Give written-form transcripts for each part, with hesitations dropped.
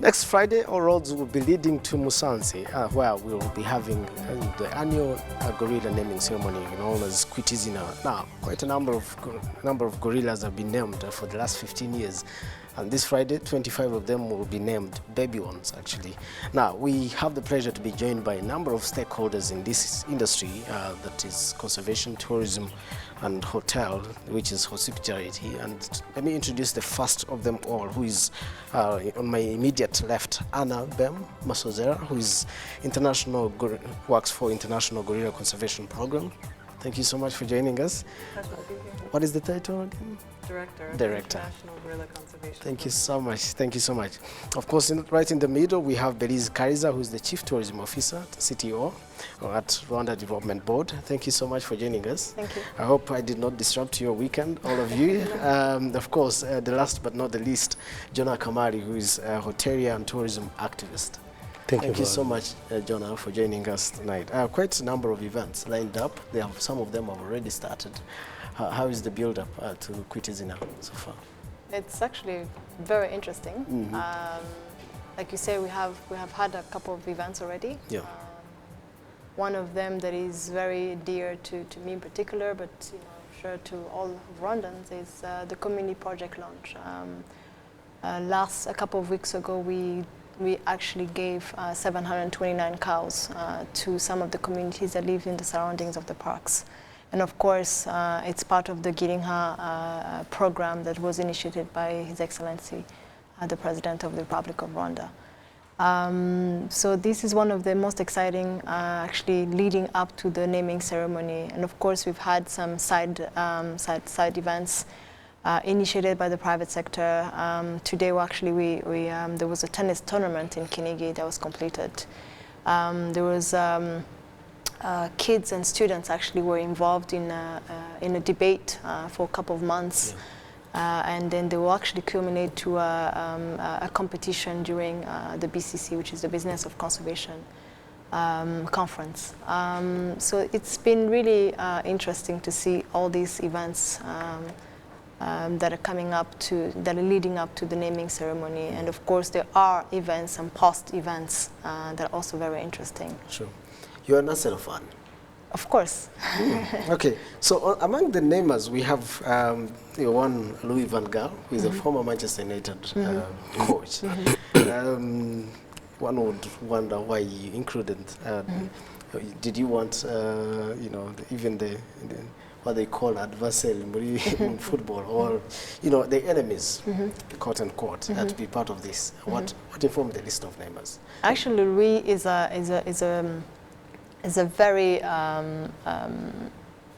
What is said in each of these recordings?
Next Friday, our roads will be leading to Musanze, where we will be having the annual gorilla naming ceremony known as Kwitizina. Now, quite a number of gorillas have been named for the last 15 years. And this Friday, 25 of them will be named baby ones, actually. Now, we have the pleasure to be joined by a number of stakeholders in this industry, that is conservation, tourism, and hotel, which is hospitality. And let me introduce the first of them all, who is on my immediate left, Anna Bem Masozera, who is works for International Gorilla Conservation Program. Thank you so much for joining us. Pleasure to be here. What is the title again? Director. International Gorilla Conservation. Thank you so much. Thank you so much. Of course, right in the middle, we have Belize Kariza, who is the Chief Tourism Officer, CTO, at Rwanda Development Board. Thank you so much for joining us. Thank you. I hope I did not disrupt your weekend, all of you. Of course, the last but not the least, Jonah Kamari, who is a hotelier and tourism activist. Thank you so much, Jonah, for joining us tonight. Quite a number of events lined up. Some of them have already started. How is the build-up to Kwitizina so far? It's actually very interesting. Mm-hmm. Like you say, we have had a couple of events already. Yeah. One of them that is very dear to me in particular, but I'm sure to all Rwandans, is the community project launch. A couple of weeks ago, we actually gave 729 cows to some of the communities that live in the surroundings of the parks. And of course, it's part of the Girinka program that was initiated by His Excellency, the President of the Republic of Rwanda. So this is one of the most exciting, actually leading up to the naming ceremony. And of course, we've had some side events initiated by the private sector. Today, there was a tennis tournament in Kinigi that was completed. There was kids and students actually were involved in a debate for a couple of months, and then they will actually culminate to a competition during the BCC, which is the Business of Conservation conference. So it's been really interesting to see all these events that are coming up that are leading up to the naming ceremony. And of course, there are events and post events that are also very interesting. Sure. You're a Nasser fan? Of course. Okay, so among the namers, we have one Louis van Gaal, who is a former Manchester United coach. One would wonder why you included. Did you want, even what they call adversary in football, or the enemies, quote unquote, to be part of this? What informed the list of namers? Actually, Louis is a very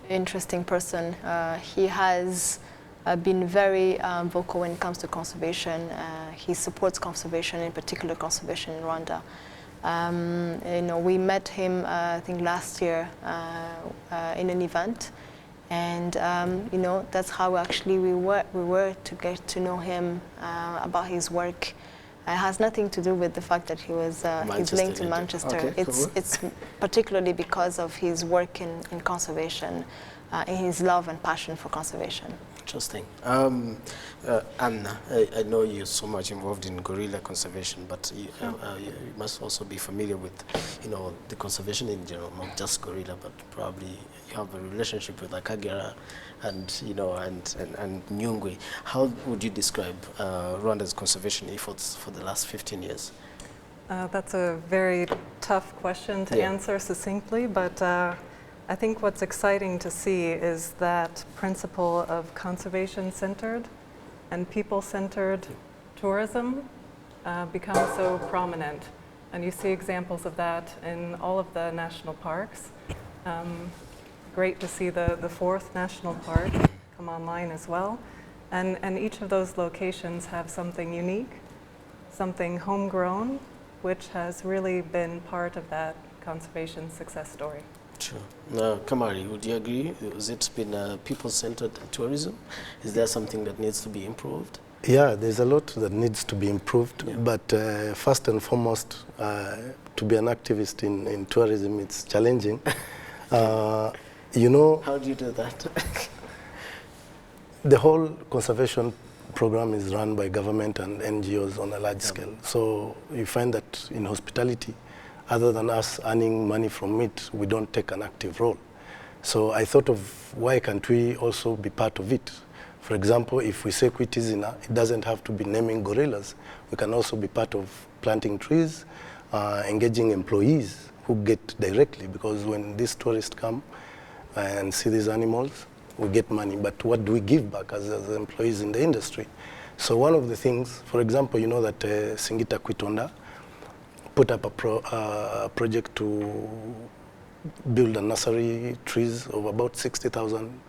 interesting person. He has been very vocal when it comes to conservation. He supports conservation, in particular conservation in Rwanda. We met him, I think, last year in an event, and that's how actually we were to get to know him about his work. It has nothing to do with the fact that he's linked to Manchester. Okay, it's particularly because of his work in conservation, in his love and passion for conservation. Interesting. Anna, I know you're so much involved in gorilla conservation, but you must also be familiar with, the conservation in general, not just gorilla, but probably you have a relationship with Akagera and Nyungwe. How would you describe Rwanda's conservation efforts for the last 15 years? That's a very tough question to answer succinctly, but I think what's exciting to see is that principle of conservation-centered and people-centered tourism become so prominent. And you see examples of that in all of the national parks. Great to see the fourth national park come online as well. And each of those locations have something unique, something homegrown, which has really been part of that conservation success story. Sure. Now, Kamari, would you agree? Has it been people-centered tourism? Is there something that needs to be improved? Yeah, there's a lot that needs to be improved, but first and foremost, to be an activist in tourism, it's challenging. How do you do that? The whole conservation program is run by government and NGOs on a large scale. So you find that in hospitality, other than us earning money from it, we don't take an active role. So I thought of why can't we also be part of it? For example, if we say Kwitizina, it doesn't have to be naming gorillas. We can also be part of planting trees, engaging employees who get directly, because when these tourists come and see these animals, we get money, but what do we give back as employees in the industry? So one of the things, for example, you know that Singita Kwitonda put up a project to build a nursery trees of about 60,000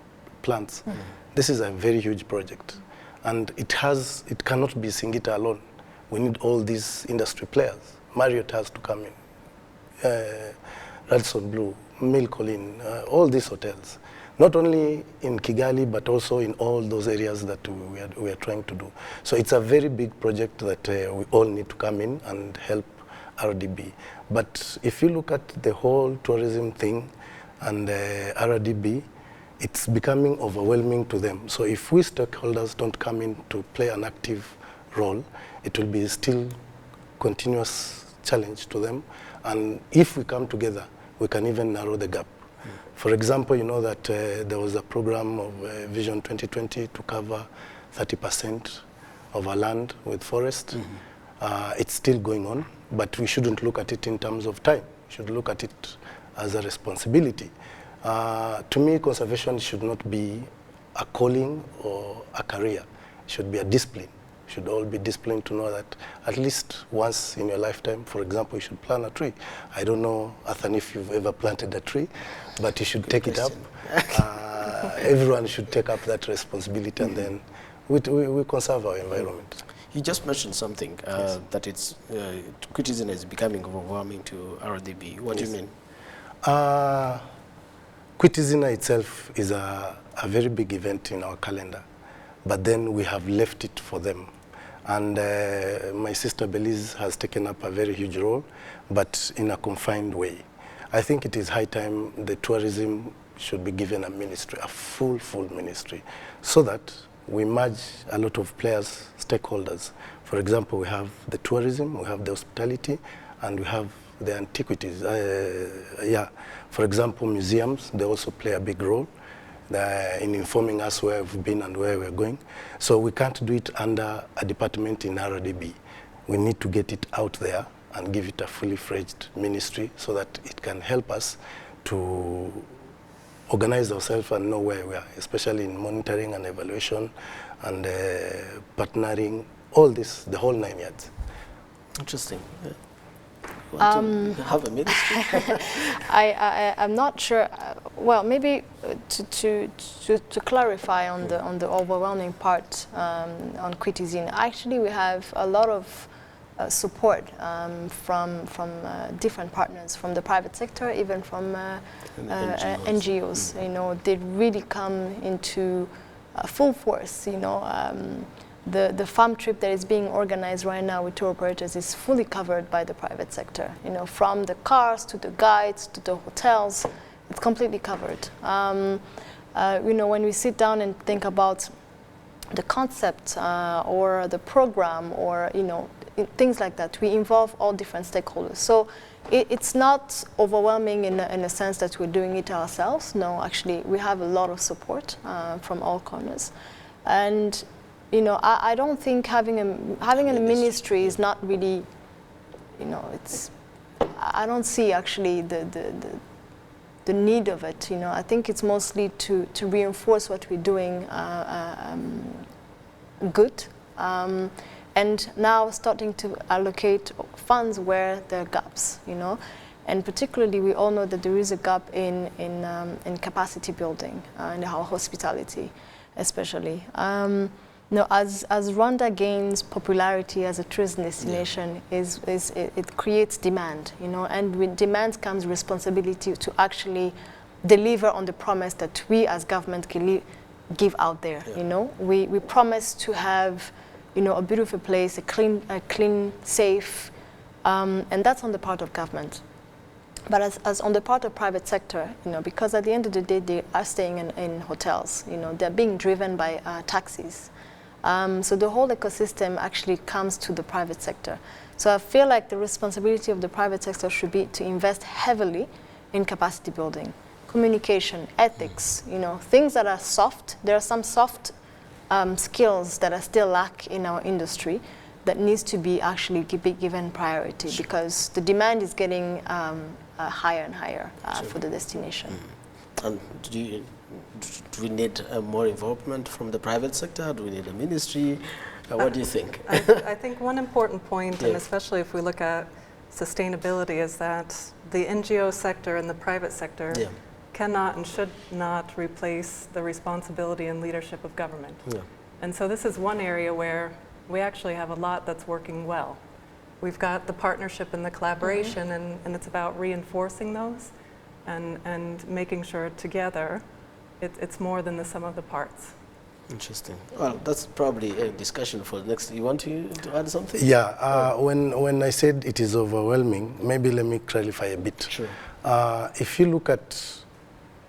plants. Mm. This is a very huge project, and it cannot be Singita alone. We need all these industry players. Marriott has to come in, Radisson Blu, Milcolin, all these hotels. Not only in Kigali, but also in all those areas that we are trying to do. So it's a very big project that we all need to come in and help RDB. But if you look at the whole tourism thing and RDB, it's becoming overwhelming to them. So if we stakeholders don't come in to play an active role, it will be still continuous challenge to them. And if we come together, we can even narrow the gap. For example, you know that there was a program of Vision 2020 to cover 30% of our land with forest. Mm-hmm. It's still going on, but we shouldn't look at it in terms of time. We should look at it as a responsibility. To me, conservation should not be a calling or a career. It should be a discipline. We should all be disciplined to know that at least once in your lifetime, for example, you should plant a tree. I don't know, Athan, if you've ever planted a tree, but you should Good take question. it up. Everyone should take up that responsibility, and then we conserve our environment. You just mentioned something, Yes. that it's Kwitizina is becoming overwhelming to RDB. What do you mean? Kwitizina itself is a very big event in our calendar, but then we have left it for them. And my sister Belize has taken up a very huge role, but in a confined way. I think it is high time the tourism should be given a ministry, a full ministry, so that we merge a lot of players, stakeholders. For example, we have the tourism, we have the hospitality, and we have the antiquities. For example, museums, they also play a big role in informing us where we've been and where we're going. So we can't do it under a department in RDB. We need to get it out there and give it a fully fledged ministry so that it can help us to organize ourselves and know where we are, especially in monitoring and evaluation and partnering, all this, the whole 9 yards. Interesting. Yeah. You want to have a ministry? I'm not sure. Well, maybe to clarify on the overwhelming part on Kwitizina. Actually, we have a lot of support from different partners, from the private sector, even from NGOs. You know, they really come into full force. You know. The farm trip that is being organized right now with tour operators is fully covered by the private sector. You know, from the cars to the guides to the hotels, it's completely covered. You know, when we sit down and think about the concept or the program or, you know, things like that, we involve all different stakeholders. So it's not overwhelming in a sense that we're doing it ourselves. No, actually, we have a lot of support from all corners. And you know, I don't think having a ministry is not really, you know, it's. I don't see actually the need of it. You know, I think it's mostly to reinforce what we're doing good, and now starting to allocate funds where there are gaps. You know, and particularly we all know that there is a gap in capacity building in our hospitality, especially. No, as Rwanda gains popularity as a tourism destination, it creates demand, you know, and with demand comes responsibility to actually deliver on the promise that we as government can give out there. You know, we promise to have, you know, a beautiful place, a clean, safe, and that's on the part of government. But as on the part of private sector, you know, because at the end of the day, they are staying in hotels, you know, they're being driven by taxis. So the whole ecosystem actually comes to the private sector. So I feel like the responsibility of the private sector should be to invest heavily in capacity building, communication, ethics, you know, things that are soft. There are some soft skills that are still lack in our industry that needs to be actually be given priority because the demand is getting higher and higher for the destination. And do we need more involvement from the private sector? Do we need a ministry? What do you think? I think one important point, and especially if we look at sustainability, is that the NGO sector and the private sector cannot and should not replace the responsibility and leadership of government. And so this is one area where we actually have a lot that's working well. We've got the partnership and the collaboration, and it's about reinforcing those and making sure together it's more than the sum of the parts. Interesting. Well, that's probably a discussion for the next. You want to add something? Yeah. When I said it is overwhelming, maybe let me clarify a bit. Sure. If you look at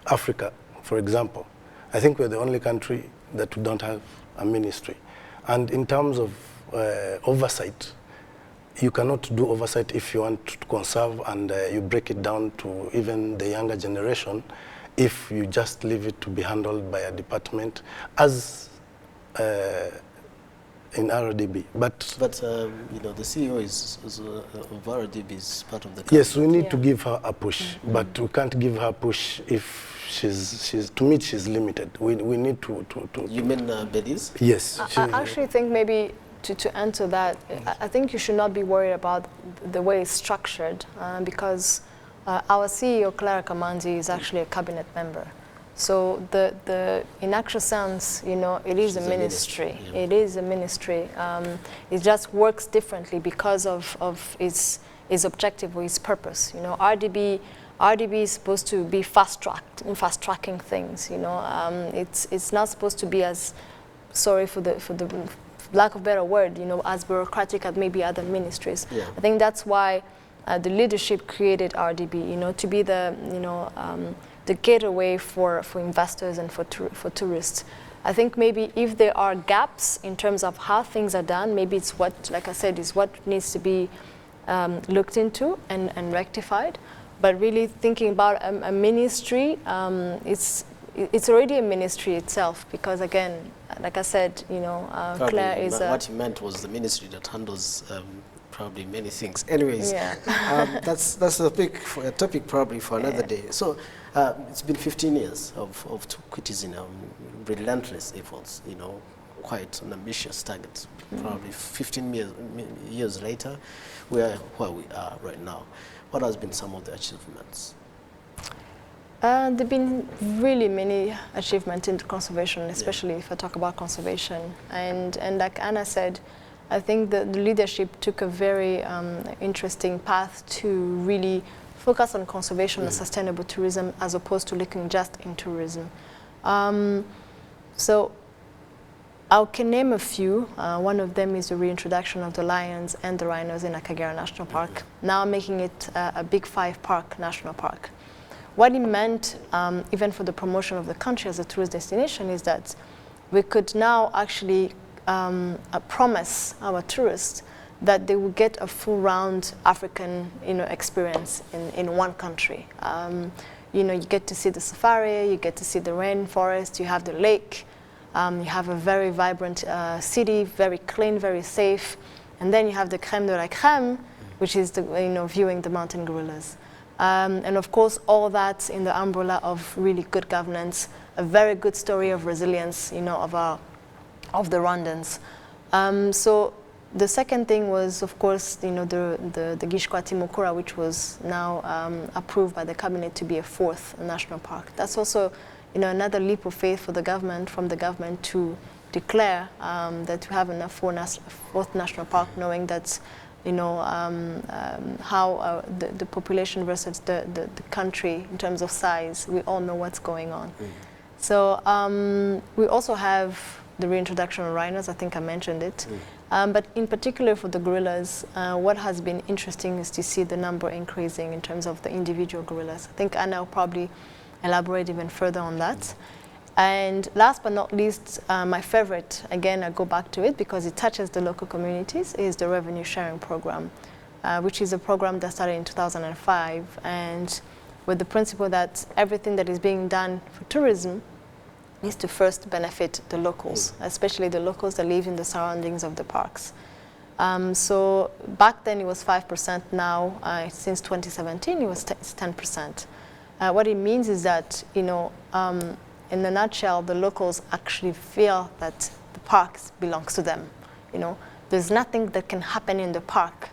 Africa, for example, I think we're the only country that we don't have a ministry. And in terms of oversight, you cannot do oversight if you want to conserve and you break it down to even the younger generation if you just leave it to be handled by a department as in RDB. But you know, the CEO of RDB is part of the company. Yes, we need to give her a push, but we can't give her a push if she's to me she's limited. We need to You mean Belize? Yes. I actually think maybe to answer that, I think you should not be worried about the way it's structured because our CEO, Clara Kamanzi, is actually a cabinet member. So in actual sense, you know, it is a ministry. Yeah. It is a ministry. It just works differently because of its objective or its purpose. You know, RDB is supposed to be fast-tracking things. You know, it's not supposed to be as, sorry for the lack of better word, you know, as bureaucratic as maybe other ministries. Yeah. I think that's why the leadership created RDB, you know, to be the, you know, the gateway for investors and for tourists. I think maybe if there are gaps in terms of how things are done, maybe it's what, like I said, is what needs to be looked into and rectified. But really thinking about a ministry, it's already a ministry itself because, again, like I said, you know, Claire is what he meant was the ministry that handles probably many things. Anyways, that's a topic probably for another day. So it's been 15 years of Tukwiti's, you know, relentless efforts, you know, quite an ambitious target. Probably 15 years later, we are where we are right now. What has been some of the achievements? There have been really many achievements in conservation, especially if I talk about conservation. And like Anna said, I think the leadership took a very interesting path to really focus on conservation and sustainable tourism as opposed to looking just in tourism. So I can name a few. One of them is the reintroduction of the lions and the rhinos in Akagera National Park, now making it a Big 5 park, national park. What it meant, even for the promotion of the country as a tourist destination, is that we could now actually promise our tourists that they will get a full-round African, you know, experience in one country. You know, you get to see the safari, you get to see the rainforest, you have the lake, you have a very vibrant city, very clean, very safe, and then you have the crème de la crème, which is the, you know, viewing the mountain gorillas. And of course, all that in the umbrella of really good governance, a very good story of resilience, you know, of the Rwandans. So the second thing was, of course, you know, the Gishwati Mukura, which was now approved by the cabinet to be a 4th national park. That's also, you know, another leap of faith for the government, from the government to declare that we have enough 4th national park, knowing that, you know, how the population versus the country in terms of size, we all know what's going on. So we also have the reintroduction of rhinos, I think I mentioned it. But in particular for the gorillas, what has been interesting is to see the number increasing in terms of the individual gorillas. I think Anna will probably elaborate even further on that. And last but not least, my favorite, again, I go back to it because it touches the local communities, is the revenue sharing program, which is a program that started in 2005, and with the principle that everything that is being done for tourism is to first benefit the locals, especially the locals that live in the surroundings of the parks. So back then it was 5%, now since 2017 it's 10%. What it means is that, you know, in a nutshell, the locals actually feel that the parks belongs to them. You know, there's nothing that can happen in the park,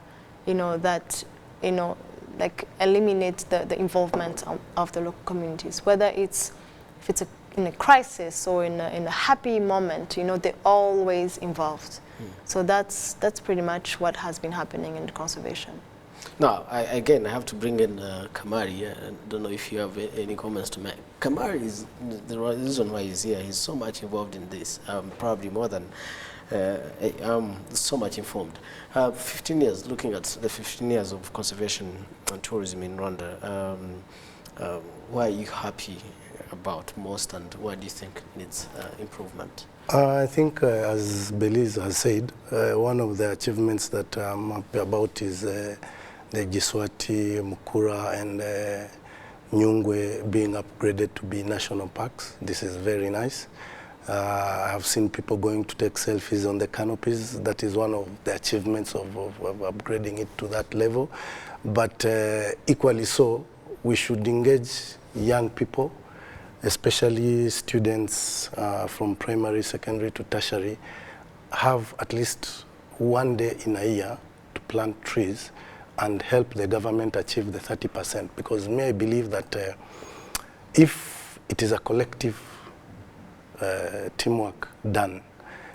you know, that, you know, like eliminates the involvement of the local communities. Whether it's, if it's in a crisis or in a happy moment, you know, they're always involved. So that's pretty much what has been happening in conservation. Now, again, I have to bring in Kamari. I don't know if you have any comments to make. Kamari is the reason why he's here. He's so much involved in this, probably more than so much informed. 15 years, looking at the 15 years of conservation and tourism in Rwanda, what are you happy about most, and what do you think needs improvement? I think, as Belize has said, one of the achievements that I'm happy about is the Giswati, Mukura, and Nyungwe being upgraded to be national parks. This is very nice. I have seen people going to take selfies on the canopies. That is one of the achievements of upgrading it to that level. But equally so, we should engage young people, especially students from primary, secondary to tertiary, have at least one day in a year to plant trees and help the government achieve the 30%. Because I believe that if it is a collective teamwork done,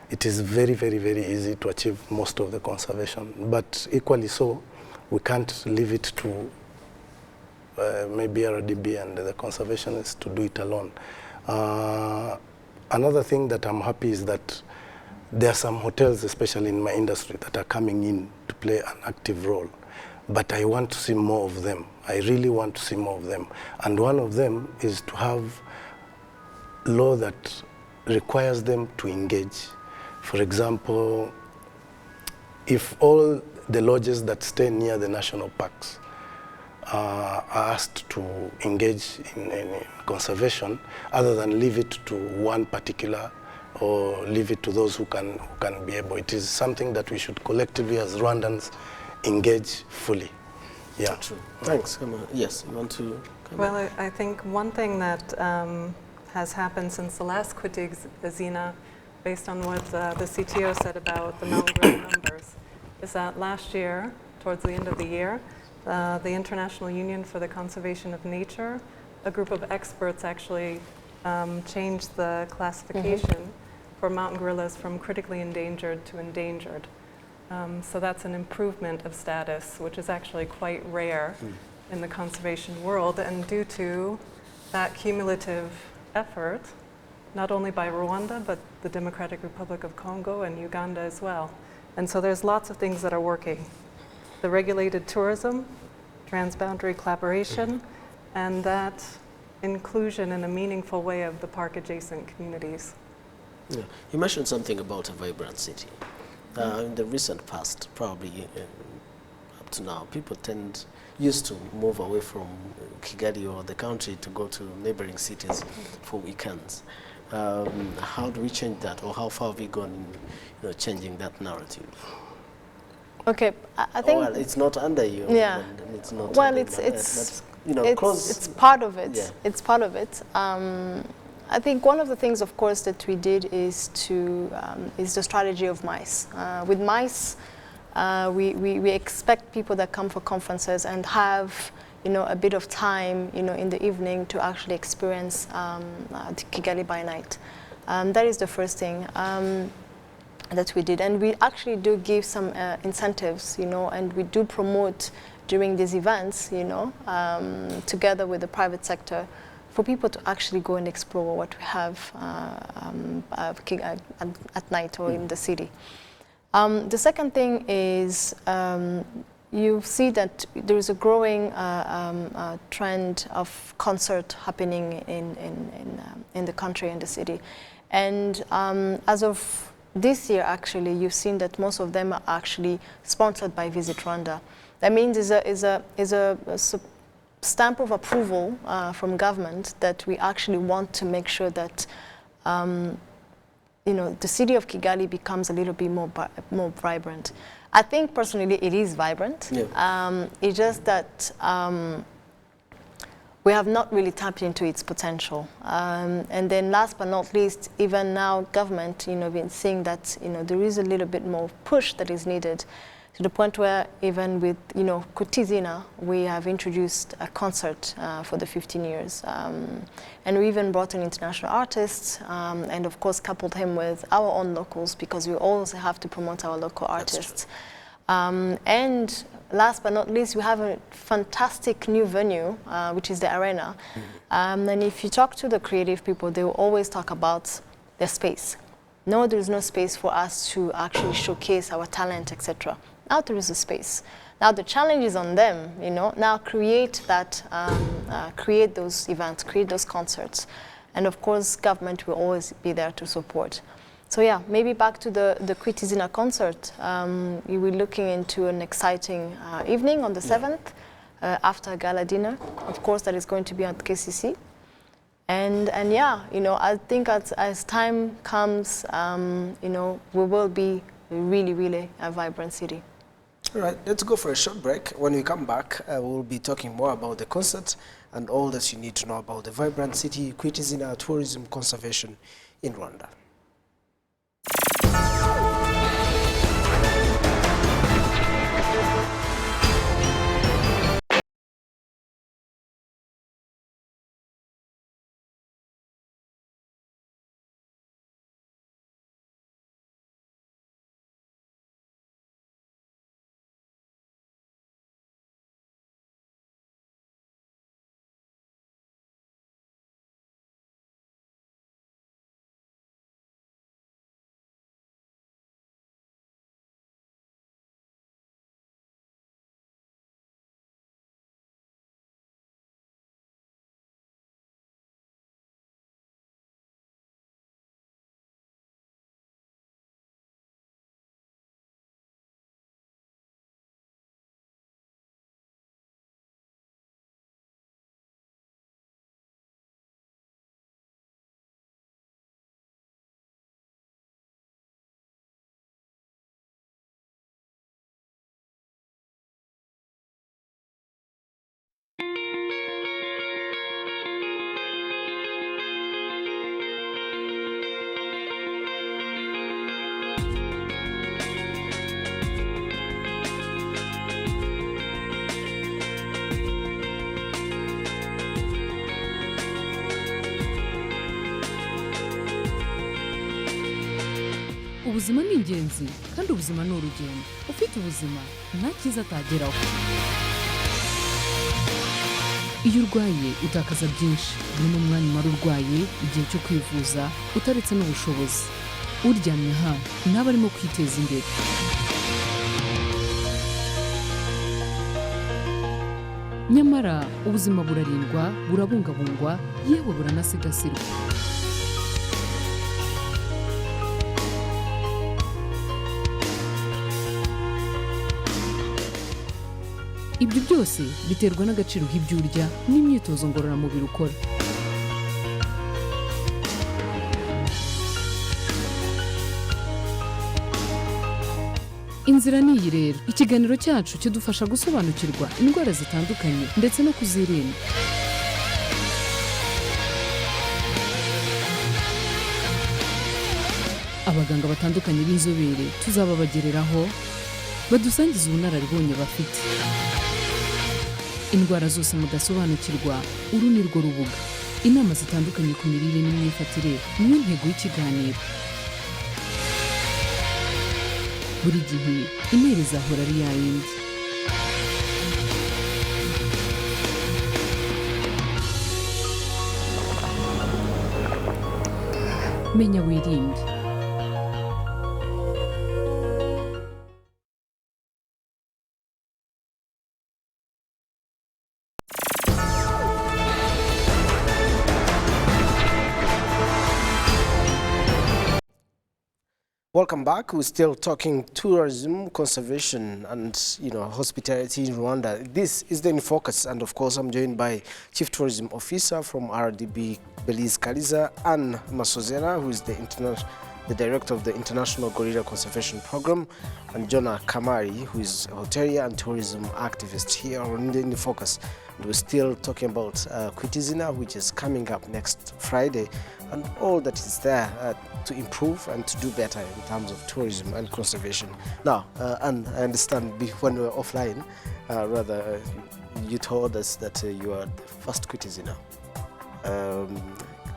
it is very, very, very easy to achieve most of the conservation. But equally so, we can't leave it to maybe RDB and the conservationists to do it alone. Another thing that I'm happy is that there are some hotels, especially in my industry, that are coming in to play an active role. But I want to see more of them. I really want to see more of them. And one of them is to have law that requires them to engage. For example, if all the lodges that stay near the national parks are asked to engage in conservation, other than leave it to one particular or leave it to those who can be able. It is something that we should collectively as Rwandans engage fully. Yeah. True. Thanks. Yes, you want to come Well, I think one thing that has happened since the last Kwiti Azina, based on what the CTO said about the Malgrave numbers, is that last year, towards the end of the year, the International Union for the Conservation of Nature, a group of experts actually changed the classification for mountain gorillas from critically endangered to endangered. So that's an improvement of status, which is actually quite rare in the conservation world, and due to that cumulative effort, not only by Rwanda, but the Democratic Republic of Congo and Uganda as well. And so there's lots of things that are working. The regulated tourism, transboundary collaboration, and that inclusion in a meaningful way of the park-adjacent communities. Yeah. You mentioned something about a vibrant city. In the recent past, probably up to now, people used to move away from Kigali or the country to go to neighboring cities for weekends. How do we change that, or how far have we gone in changing that narrative? Okay, I think. Well, it's not under you. Yeah. It's not. Well, it's part of it. Yeah. It's part of it. I think one of the things, of course, that we did is is the strategy of MICE. With MICE, we expect people that come for conferences and have a bit of time in the evening to actually experience Kigali by night. That is the first thing that we did, and we actually do give some incentives, and we do promote during these events, together with the private sector, for people to actually go and explore what we have at night or in the city. The second thing is you see that there is a growing trend of concert happening in the country and the city. And as of this year, actually, you've seen that most of them are actually sponsored by Visit Rwanda. That means is a stamp of approval from government that we actually want to make sure that the city of Kigali becomes a little bit more vibrant. I think personally it is vibrant. Yeah. It's just that we have not really tapped into its potential. And then last but not least, even now government, been seeing that, there is a little bit more push that is needed, to the point where even with, Kutizina, we have introduced a concert for the 15 years. And we even brought in international artists and of course coupled him with our own locals, because we also have to promote our local artists. And last but not least, we have a fantastic new venue, which is the arena. And if you talk to the creative people, they will always talk about their space. No, there is no space for us to actually showcase our talent, etc. Now there is a space. Now the challenge is on them, now create that, create those events, create those concerts. And of course, government will always be there to support. So yeah, maybe back to the Kutizina concert. You will be looking into an exciting evening on the 7th, after a gala dinner. Of course, that is going to be at KCC. And yeah, I think as time comes, we will be really, really a vibrant city. All right, let's go for a short break. When we come back, we'll be talking more about the concert and all that you need to know about the vibrant city, Kutizina tourism conservation in Rwanda. ubuzima ni ingenzi kandi ubuzima ni urugendo. Ufite ubuzima nta cyiza atageraho. Iyo urwaye utakaza byinshi, birimo umwanya umara urwaye, igihe cyo kwivuza, utaretse n'ubushobozi. Uryamye aha ntaba arimo kwiteza imbere. Nyamara ubuzima burarindwa, burabungabungwa, yewe buranasigasirwa. Ibyo byose biterwa n'agaciro k'ibyo urya n'imyitozo ngororamubiri ukora. Inzira ni iyi rero. Ikiganiro cyacu kidufasha gusobanukirwa indwara zitandukanye ndetse no kuzirinda. Abaganga batandukanye b'inzobere tuzababagereraho badusangiza ubunararibonye bafite. Indwara zose mudasobanukirwa, uru ni rwo rubuga. Inama zitandukanye ku mirire n'imyifatire niyo ntego y'ikiganiro. Buri gihe intero izahora ari yayindi. Menya wirinde. Welcome back. We're still talking tourism, conservation, and hospitality in Rwanda. This is the In Focus, and of course, I'm joined by Chief Tourism Officer from RDB, Belize Kaliza, Anne Masozera, who is the Director of the International Gorilla Conservation Program, and Jonah Kamari, who is a hotelier and tourism activist here on In Focus. And we're still talking about Kwitizina, which is coming up next Friday, and all that is there to improve and to do better in terms of tourism and conservation. Now, and I understand when we were offline, you told us that you are the first Kwitizina.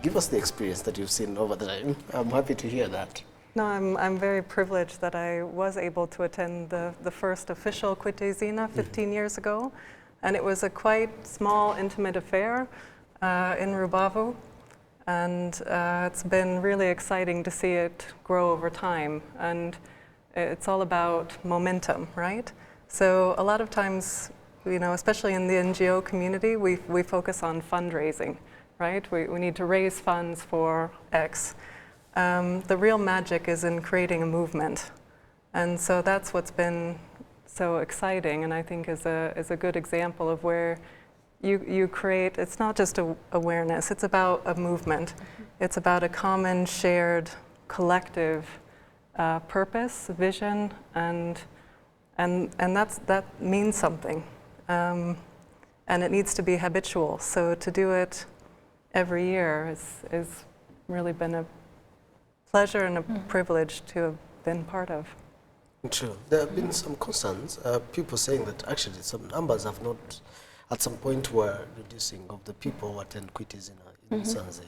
Give us the experience that you've seen over the time. I'm happy to hear that. No, I'm very privileged that I was able to attend the first official Kwitizina 15 years ago. And it was a quite small, intimate affair in Rubavu. And it's been really exciting to see it grow over time. And it's all about momentum, right? So a lot of times, especially in the NGO community, we focus on fundraising, right? We need to raise funds for X. The real magic is in creating a movement. And so that's what's been so exciting, and I think is a good example of where you create, it's not just awareness, it's about a movement. It's about a common, shared, collective purpose, vision, and that means something. And it needs to be habitual. So to do it every year is really been a pleasure and a privilege to have been part of. True. There have been some concerns, people saying that actually some numbers have not, at some point, were reducing of the people who attend Kwitizina in Musanze.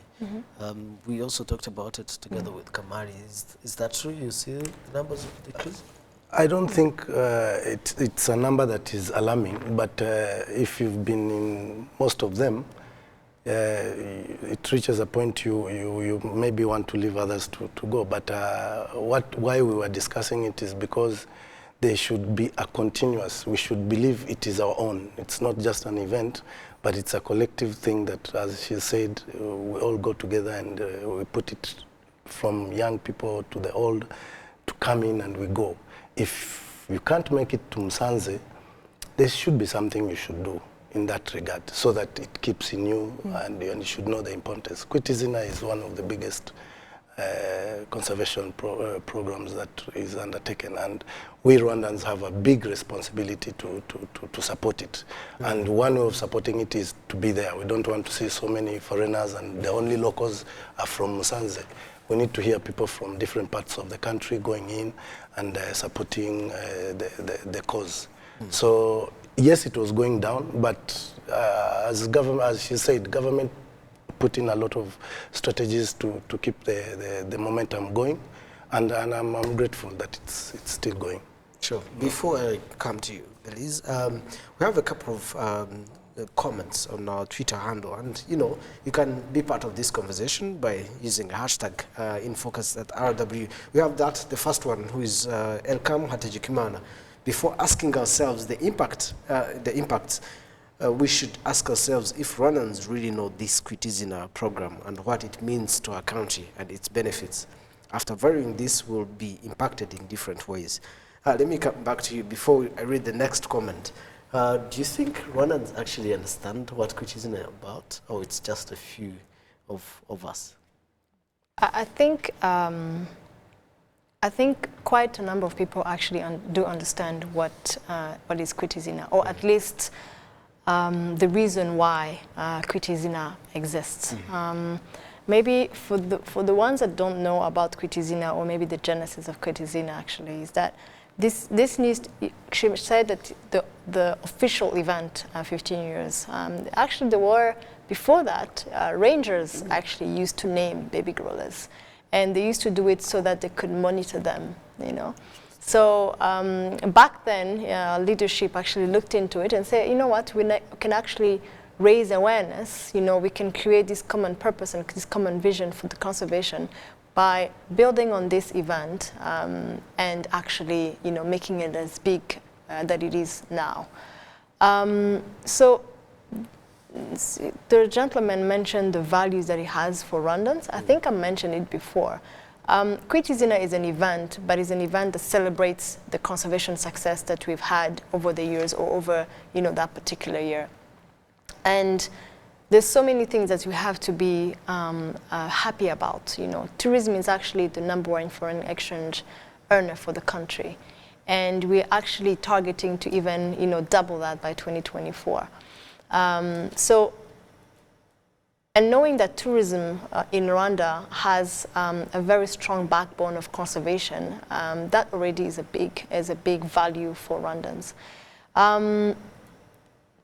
We also talked about it together with Kamari. Is that true? You see the numbers of decrease? I don't think it's a number that is alarming, but if you've been in most of them, it reaches a point you maybe want to leave others to go. But why we were discussing it is because there should be a continuous, we should believe it is our own. It's not just an event, but it's a collective thing that, as she said, we all go together and we put it from young people to the old to come in and we go. If you can't make it to Musanze, there should be something you should do in that regard, so that it keeps in you and you should know the importance. Kwitizina is one of the biggest conservation programs that is undertaken, and we Rwandans have a big responsibility to support it. And one way of supporting it is to be there. We don't want to see so many foreigners and the only locals are from Musanze. We need to hear people from different parts of the country going in and supporting the cause. So yes, it was going down, but as she said, government put in a lot of strategies to keep the momentum going, and I'm grateful that it's still going. Sure. Before I come to you, Belize, we have a couple of comments on our Twitter handle, and you can be part of this conversation by using hashtag #InFocus@RW. We have the first one, who is Elkam Hatajikimana. Before asking ourselves the impact, we should ask ourselves if Rwandans really know this Kwitizina program and what it means to our country and its benefits. After varying this, will be impacted in different ways. Let me come back to you before I read the next comment. Do you think Rwandans actually understand what Kwitizina is about, or it's just a few of us? I think quite a number of people actually do understand what is Kwitizina, or at least the reason why Kwitizina exists. Maybe for the ones that don't know about Kwitizina, or maybe the genesis of Kwitizina actually, is that this needs to, she said that the official event, 15 years, actually there were, before that, rangers actually used to name baby gorillas. And they used to do it so that they could monitor them, So back then, leadership actually looked into it and said, you know what, we can actually raise awareness. We can create this common purpose and this common vision for the conservation by building on this event and actually, making it as big that it is now. So the gentleman mentioned the values that he has for Rwandans. I think I mentioned it before. Kwitizina is an event, but it's an event that celebrates the conservation success that we've had over the years or over, that particular year. And there's so many things that we have to be happy about. Tourism is actually the #1 foreign exchange earner for the country. And we're actually targeting to even, double that by 2024. And knowing that tourism in Rwanda has a very strong backbone of conservation, that already is a big value for Rwandans.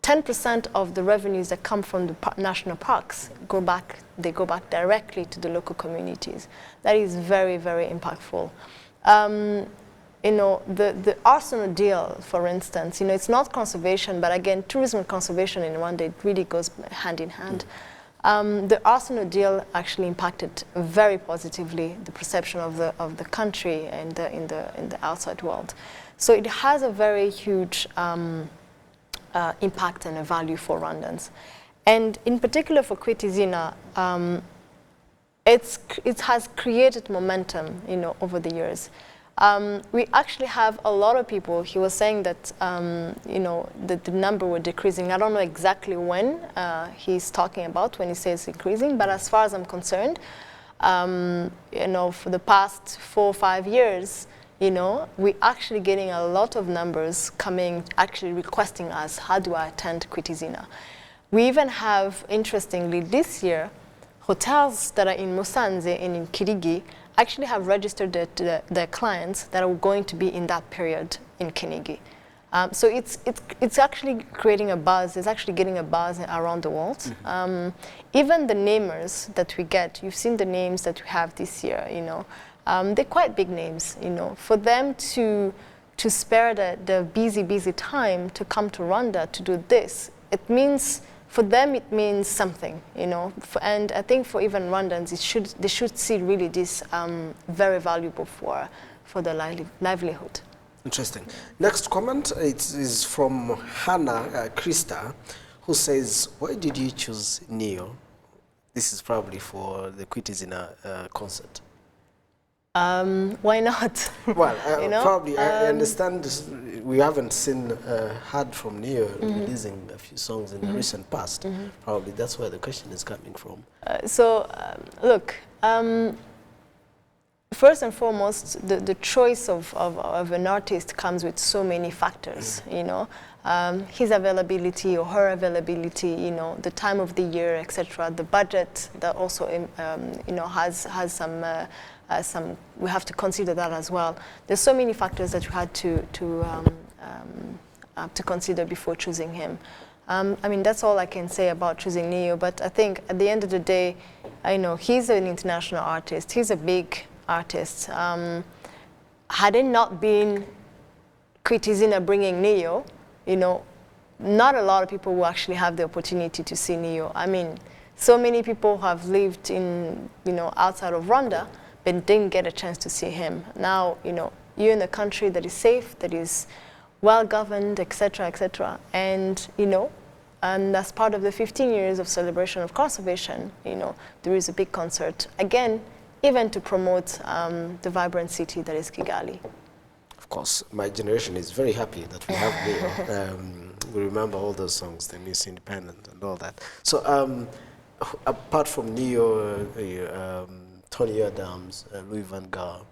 10% of the revenues that come from the national parks go back directly to the local communities. That is very, very impactful. The Arsenal deal, for instance, it's not conservation, but again, tourism and conservation in Rwanda, it really goes hand in hand. The Arsenal deal actually impacted very positively the perception of the country and in the outside world. So it has a very huge impact and a value for Rwandans. And in particular for Kwitizina, it has created momentum, over the years. We actually have a lot of people. He was saying that that the number were decreasing. I don't know exactly when he's talking about when he says increasing, but as far as I'm concerned, for the past 4 or 5 years, we're actually getting a lot of numbers coming, actually requesting us, how do I attend Kwitizina? We even have, interestingly, this year, hotels that are in Musanze and in Kirigi actually have registered their clients that are going to be in that period in Kinigi. So it's actually creating a buzz. It's actually getting a buzz around the world. Mm-hmm. Even the namers that we get, you've seen the names that we have this year. They're quite big names. For them to spare the busy time to come to Rwanda to do this, it means. For them, it means something, and I think for even Rwandans, they should see really this very valuable for their livelihood. Interesting. Next comment is from Hannah Krista, who says, "Why did you choose Neo?" This is probably for the Kwitizina concert. Why not? Well, probably I understand this, we haven't heard from Neo releasing a few songs in the recent past. Probably that's where the question is coming from. Look, first and foremost, the choice of an artist comes with so many factors, his availability or her availability, the time of the year, etc. The budget that also, has some, we have to consider that as well. There's so many factors that we had to consider before choosing him. That's all I can say about choosing Neo, but I think at the end of the day, he's an international artist. He's a big artist. Had it not been Kwitizina bringing Neo, not a lot of people will actually have the opportunity to see Neo. So many people have lived in, outside of Rwanda, but didn't get a chance to see him. Now, you're in a country that is safe, that is well-governed, etc., etc. And, and as part of the 15 years of celebration of conservation, there is a big concert, again, even to promote the vibrant city that is Kigali. Of course, my generation is very happy that we have Neo. We remember all those songs, the Miss Independent and all that. So, apart from Neo, Tony Adams, Louis Van Gaal,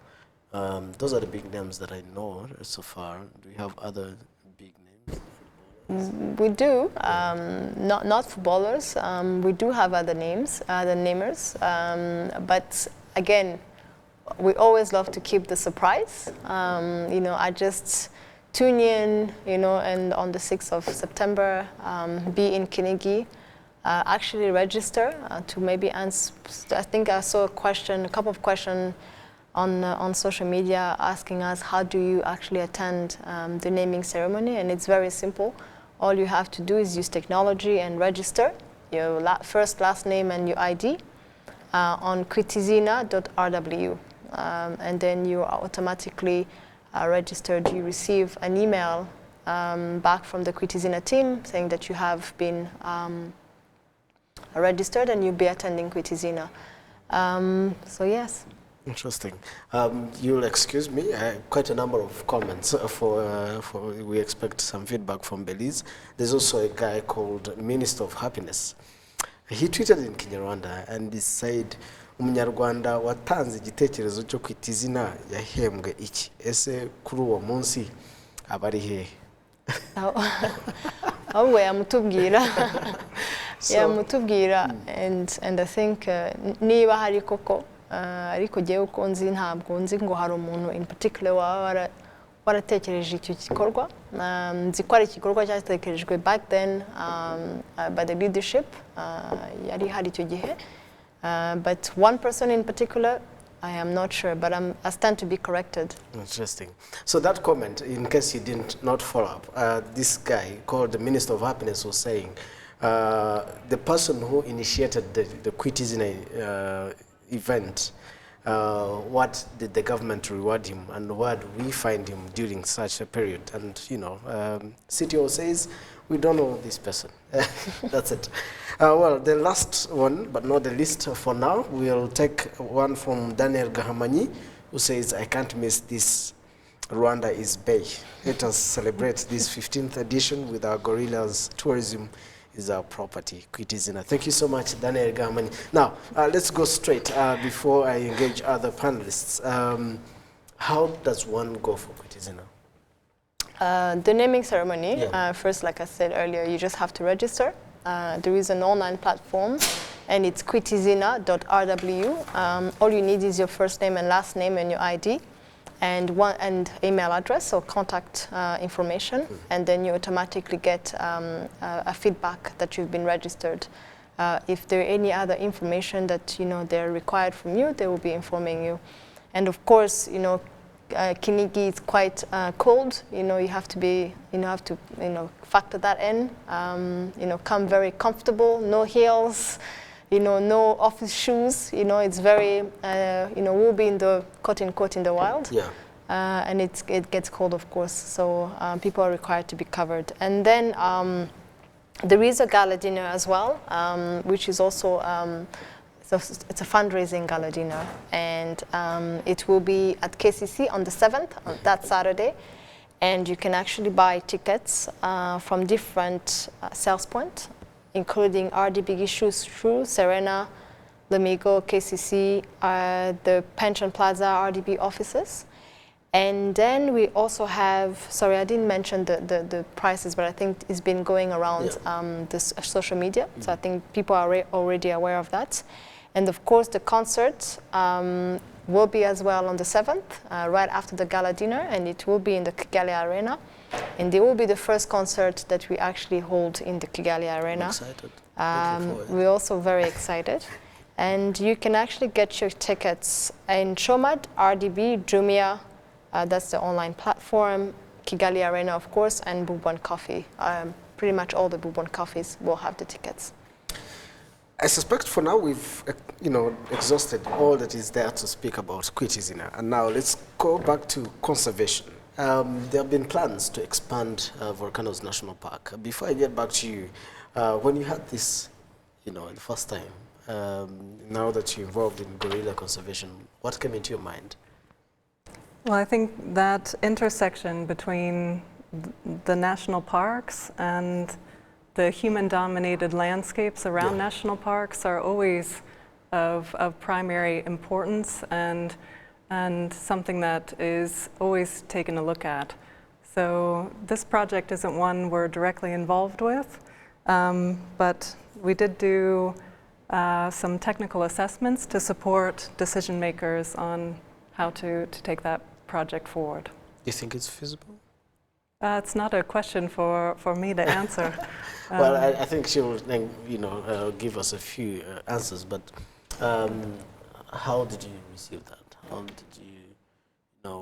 those are the big names that I know so far. Do we have other big names? We do, not footballers. We do have other names, other namers. But again, we always love to keep the surprise. I just tune in, and on the 6th of September, be in Kinigi. Actually register to maybe answer. I think I saw a couple of questions on social media asking us how do you actually attend the naming ceremony, and it's very simple. All you have to do is use technology and register your first, last name and your ID on kwitizina.rw, and then you are automatically registered. You receive an email back from the Kwitizina team saying that you have been registered and you'll be attending Kwitizina. So yes. Interesting. You'll excuse me, quite a number of comments we expect some feedback from Belize. There's also a guy called Minister of Happiness. He tweeted in Kinyarwanda and he said, Umunyarwanda watanze igitekerezo cyo kwita izina yahembwe iki? Ese kuri uwo munsi abari hehe? Ahubwo yamutubwira. Yamutubwira and I think niba hari koko ariko jewe uko nzi ntabwo nzi ngo hari umuntu in particular waratekereje icyo gikorwa. Nzi ko ari igikorwa cyatekerejwe back then by the leadership yari hari icyo gihe. But one person in particular, I am not sure, but I stand to be corrected. Interesting. So that comment, in case you did not follow up, this guy called the Minister of Happiness was saying, the person who initiated the Quitizina event, what did the government reward him and where do we find him during such a period? And, you know, CTO says, we don't know this person. That's it. Well, the last one, but not the least for now, we'll take one from Daniel Gahamanyi, who says, I can't miss this. Rwanda is Bay. Let us celebrate this 15th edition with our gorillas. Tourism is our property. Quitizina. Thank you so much, Daniel Gahamanyi. Now, let's go straight before I engage other panelists. How does one go for Quitizina? The naming ceremony, first, like I said earlier, you just have to register. There is an online platform, and it's quitizina.rw. All you need is your first name and last name and your ID, and email address or contact information, and then you automatically get a feedback that you've been registered. If there are any other information that they're required from you, they will be informing you. And of course, Kinigi is quite cold. You have to factor that in. Come very comfortable, no heels, no office shoes. It's very, we'll be in the quote unquote in the wild. Yeah. And it gets cold, of course. So people are required to be covered. And then there is a gala dinner as well, which is also. It's a fundraising gala dinner, and it will be at KCC on the 7th, on that Saturday, and you can actually buy tickets from different sales points, including RDB Shrew, Serena, Lamigo, KCC, the Pension Plaza RDB offices. And then we also have, sorry, I didn't mention the prices, but I think it's been going around the social media, so I think people are already aware of that. And of course, the concert will be as well on the 7th, right after the gala dinner, and it will be in the Kigali Arena. And it will be the first concert that we actually hold in the Kigali Arena. I'm excited. We're also very excited. And you can actually get your tickets in Shomad, RDB, Jumia, that's the online platform, Kigali Arena, of course, and Bourbon Coffee. Pretty much all the Bourbon Coffees will have the tickets. I suspect for now we've exhausted all that is there to speak about Quitizina. And now let's go back to conservation. There have been plans to expand Volcanoes National Park. Before I get back to you, when you had this, the first time, now that you're involved in gorilla conservation, what came into your mind? Well, I think that intersection between the national parks and the human-dominated landscapes around national parks are always of primary importance and something that is always taken a look at. So this project isn't one we're directly involved with, but we did do some technical assessments to support decision makers on how to take that project forward. Do you think it's feasible? It's not a question for me to answer. Well, I think she will give us a few answers, but how did you receive that? How did you,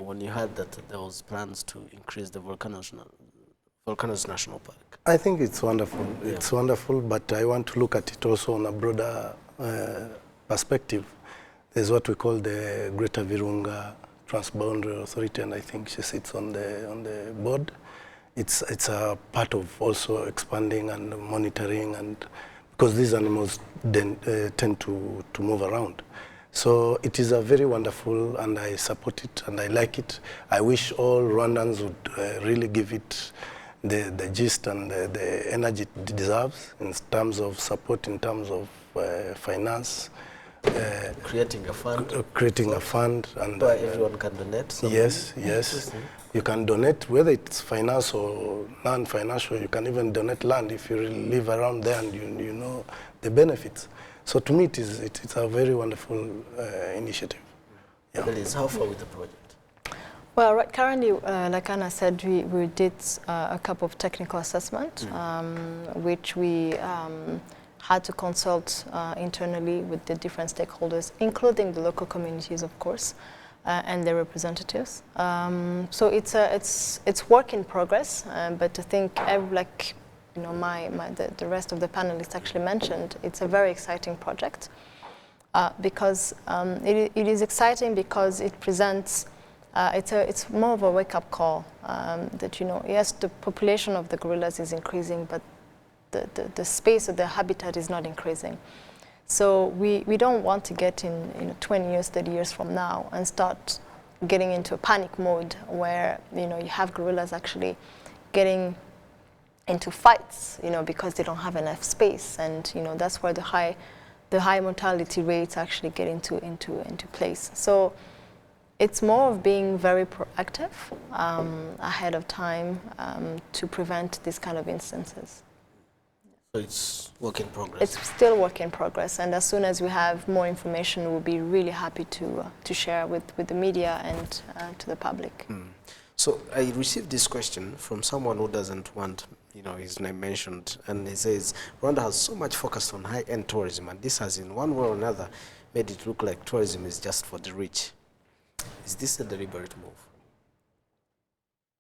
when you heard that there was plans to increase the Volcanoes National Park? I think it's wonderful. Yeah. It's wonderful, but I want to look at it also on a broader perspective. There's what we call the Greater Virunga Transboundary Authority, and I think she sits on the board. It's a part of also expanding and monitoring, and because these animals tend to move around. So it is a very wonderful, and I support it and I like it. I wish all Rwandans would really give it the gist and the energy it deserves in terms of support, in terms of finance. Creating a fund. Creating a fund. And where everyone can donate something. Yes, yes. You can donate, whether it's finance or non-financial. You can even donate land if you really live around there and you know the benefits. So to me, it's a very wonderful initiative. Yeah. Elise, how far with the project? Well, right, currently, like Anna said, we did a couple of technical assessments, which we had to consult internally with the different stakeholders, including the local communities, of course, and their representatives. So it's work in progress, but I think you know, the rest of the panelists actually mentioned, it's a very exciting project because it is exciting because it presents, it's more of a wake-up call that, you know, yes, the population of the gorillas is increasing, but the space of the habitat is not increasing. So we don't want to get in 20 years, 30 years from now and start getting into a panic mode where, you know, you have gorillas actually getting into fights, you know, because they don't have enough space, and you know that's where the high mortality rates actually get into place. So it's more of being very proactive ahead of time to prevent these kind of instances. So it's work in progress. It's still work in progress, and as soon as we have more information, we'll be really happy to share with the media and to the public. So I received this question from someone who doesn't want, you know, his name mentioned, and he says Rwanda has so much focus on high-end tourism, and this has in one way or another made it look like tourism is just for the rich. Is this a deliberate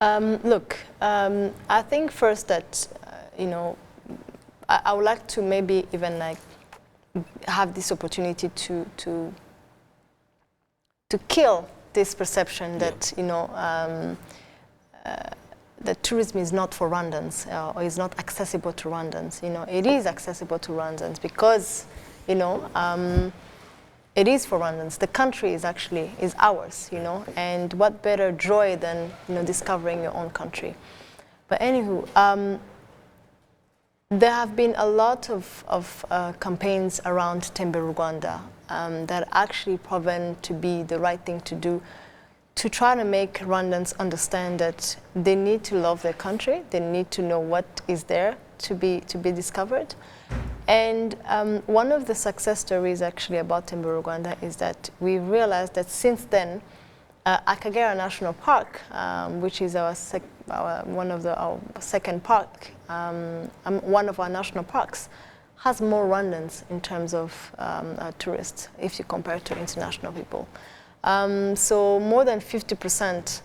move? Look, I think first that you know, I would like to maybe even like have this opportunity to kill this perception that, you know, that tourism is not for Rwandans or is not accessible to Rwandans. You know, it is accessible to Rwandans because, you know, it is for Rwandans. The country is ours, you know, and what better joy than, you know, discovering your own country. But anywho, there have been a lot of campaigns around Tembe Rwanda that actually proven to be the right thing to do, to try to make Rwandans understand that they need to love their country, they need to know what is there to be discovered. And one of the success stories actually about Tembe Rwanda is that we realized that since then, Akagera National Park, which is our second park, one of our national parks, has more Rwandans in terms of tourists if you compare to international people. So more than 50%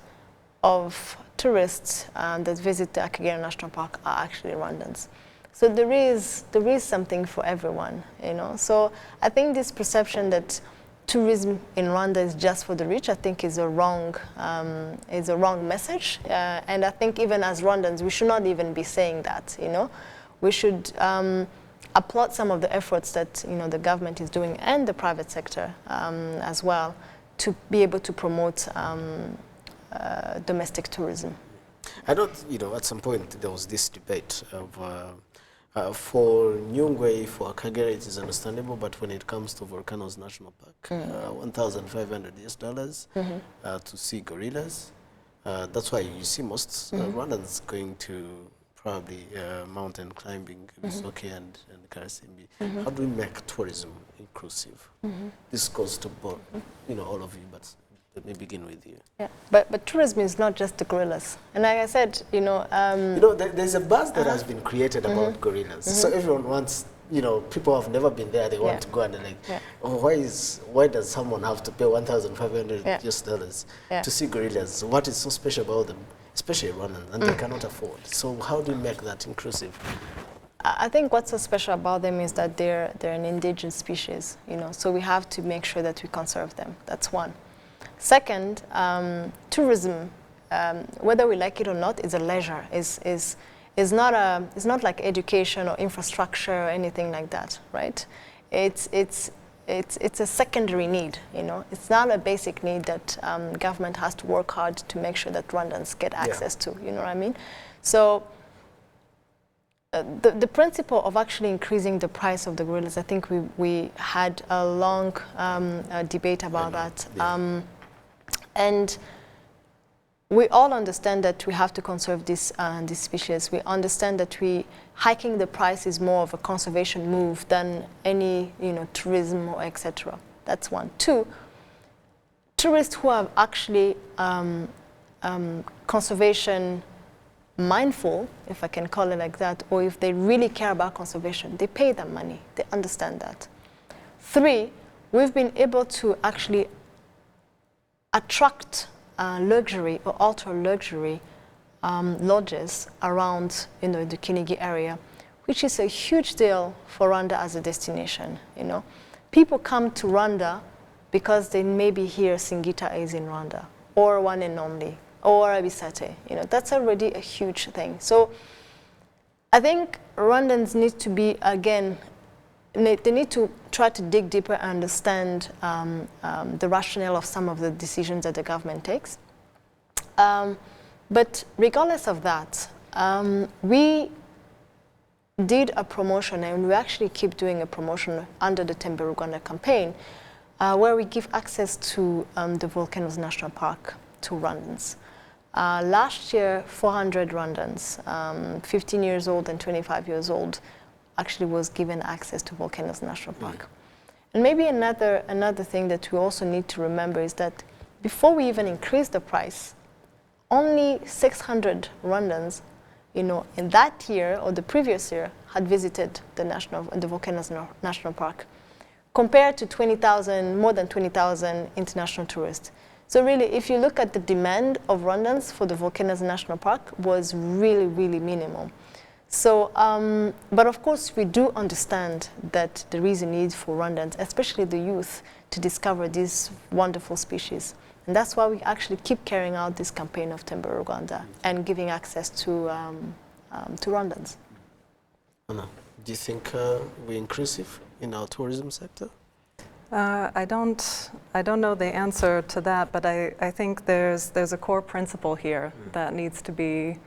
of tourists that visit the Akagera National Park are actually Rwandans. So there is something for everyone, you know. So I think this perception that tourism in Rwanda is just for the rich, I think is a wrong message. And I think even as Rwandans, we should not even be saying that, you know. We should applaud some of the efforts that, you know, the government is doing and the private sector as well to be able to promote domestic tourism. I don't, you know, at some point there was this debate of for Nyungwe, for Akagera, it is understandable, but when it comes to Volcanoes National Park, $1,500 to see gorillas. That's why you see most Rwandans going to probably mountain climbing, Bisoke and Karasimbi. How do we make tourism inclusive? This goes to both, you know, all of you, but let me begin with you. Yeah, but tourism is not just the gorillas. And like I said, you know... there's a buzz that has been created about gorillas. So everyone wants, you know, people have never been there, they want to go and they're like, oh, why does someone have to pay $1,500 to see gorillas? What is so special about them, especially Rwandans, and they cannot afford? So how do you make that inclusive? I think what's so special about them is that they're an endangered species, you know, so we have to make sure that we conserve them. That's one. Second, tourism, whether we like it or not, is a leisure. Is not like education or infrastructure or anything like that, right? It's it's a secondary need, you know. It's not a basic need that government has to work hard to make sure that Rwandans get access to, you know what I mean? So the principle of actually increasing the price of the gorillas, I think we had a long debate about that. Yeah. And we all understand that we have to conserve this species. We understand that hiking the price is more of a conservation move than any, you know, tourism or etc. That's one. Two, tourists who are actually conservation mindful, if I can call it like that, or if they really care about conservation, they pay them money. They understand that. Three, we've been able to actually attract luxury or ultra luxury lodges around, you know, the Kinigi area, which is a huge deal for Rwanda as a destination. You know, people come to Rwanda because they maybe hear Singita is in Rwanda, or One and Only, or Abisate. You know, that's already a huge thing. So I think Rwandans need to be, again, they need to try to dig deeper and understand the rationale of some of the decisions that the government takes. But regardless of that, we did a promotion, and we actually keep doing a promotion under the Tembe Rwanda campaign, where we give access to the Volcanoes National Park to Rwandans. Last year, 400 Rwandans, 15 years old and 25 years old, actually was given access to Volcanoes National Park. And maybe another thing that we also need to remember is that before we even increase the price, only 600 Rwandans, you know, in that year or the previous year had visited the Volcanoes National Park, compared to 20,000, more than 20,000 international tourists. So really, if you look at the demand of Rwandans for the Volcanoes National Park, was really, really minimal. So, but of course, we do understand that there is a need for Rwandans, especially the youth, to discover these wonderful species. And that's why we actually keep carrying out this campaign of Tembe Rwanda and giving access to Rwandans. Anna, do you think we're inclusive in our tourism sector? I don't know the answer to that, but I think there's a core principle here that needs to be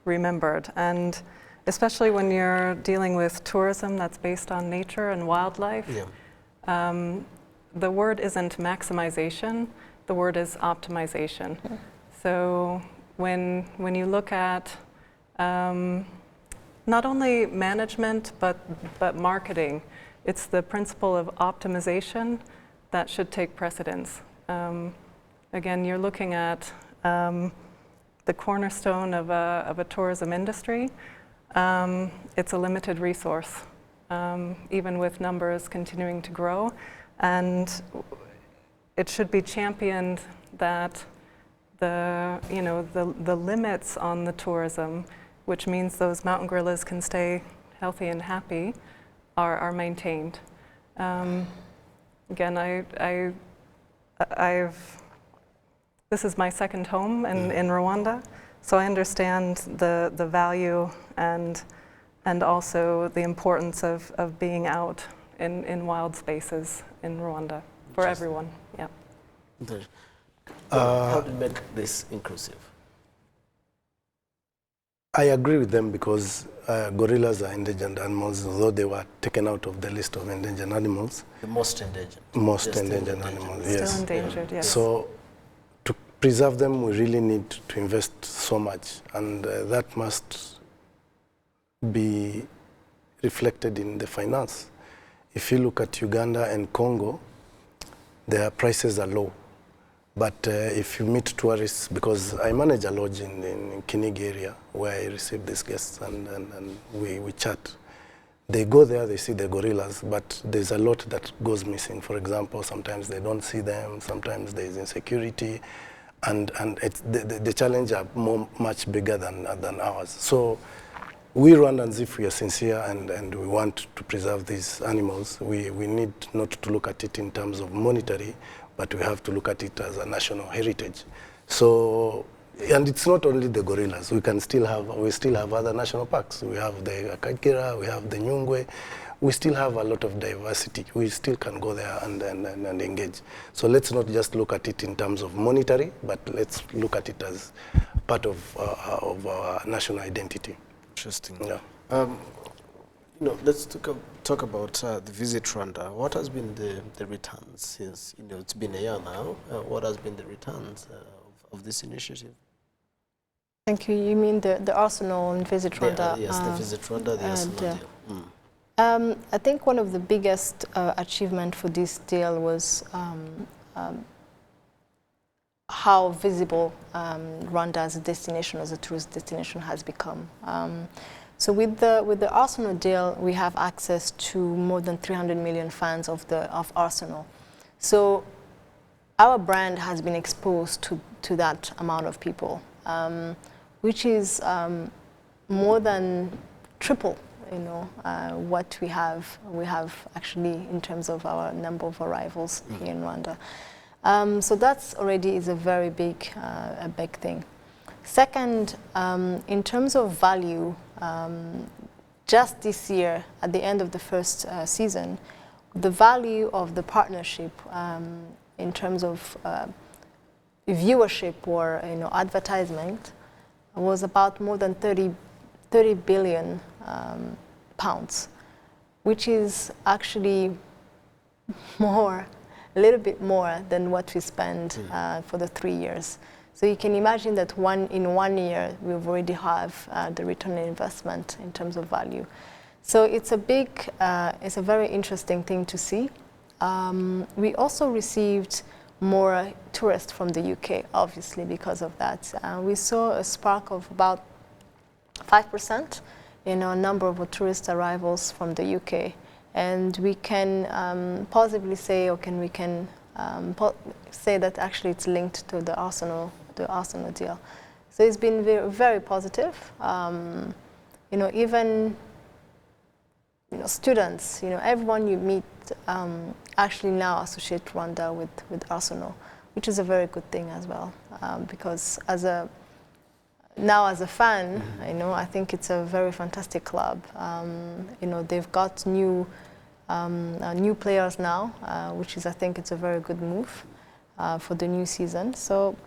remembered. And especially when you're dealing with tourism that's based on nature and wildlife, the word isn't maximization, the word is optimization. So when you look at not only management but marketing, it's the principle of optimization that should take precedence. Again, you're looking at the cornerstone of a tourism industry. It's a limited resource, even with numbers continuing to grow, and it should be championed that the limits on the tourism, which means those mountain gorillas can stay healthy and happy, are maintained. Again, this is my second home in Rwanda, so I understand the value and also the importance of being out in wild spaces in Rwanda for everyone. Yeah. How to make this inclusive? I agree with them because gorillas are endangered animals, although they were taken out of the list of endangered animals. The most endangered. Most Just endangered animals, yes. Still endangered, yes. So to preserve them, we really need to invest so much, and that must be reflected in the finance. If you look at Uganda and Congo, their prices are low. But if you meet tourists, because I manage a lodge in Kinigi area where I receive these guests and we chat. They go there, they see the gorillas, but there's a lot that goes missing. For example, sometimes they don't see them, sometimes there's insecurity, and the challenge are much bigger than ours. So we Rwandans, if we are sincere and we want to preserve these animals, we need not to look at it in terms of monetary, but we have to look at it as a national heritage. So, and it's not only the gorillas. We still have other national parks. We have the Akagera, we have the Nyungwe, we still have a lot of diversity. We still can go there and engage. So let's not just look at it in terms of monetary, but let's look at it as part of our national identity. Interesting. Yeah. Let's talk about the Visit Rwanda. What has been the returns since, it's been a year now? What has been the returns of this initiative? Thank you. You mean the Arsenal and Visit Rwanda? Yes, the Visit Rwanda, the Arsenal deal. I think one of the biggest achievement for this deal was how visible Rwanda as a destination, as a tourist destination, has become. So with the Arsenal deal, we have access to more than 300 million fans of Arsenal. So our brand has been exposed to that amount of people, which is more than triple, what we have actually in terms of our number of arrivals here in Rwanda. So that's already is a very big thing. Second, in terms of value, just this year, at the end of the first season, the value of the partnership in terms of viewership or advertisement was about more than 30 billion pounds, which is actually a little bit more than what we spent for the 3 years. So you can imagine that in 1 year, we've already have the return on investment in terms of value. So it's it's a very interesting thing to see. We also received more tourists from the UK, obviously, because of that. We saw a spark of about 5% in our number of tourist arrivals from the UK. And we can positively say, say that actually it's linked to the Arsenal deal. So it's been very, very positive. Even students, everyone you meet actually now associate Rwanda with Arsenal, which is a very good thing as well. Because as a fan, I think it's a very fantastic club. They've got new players now, which is, I think, it's a very good move for the new season. So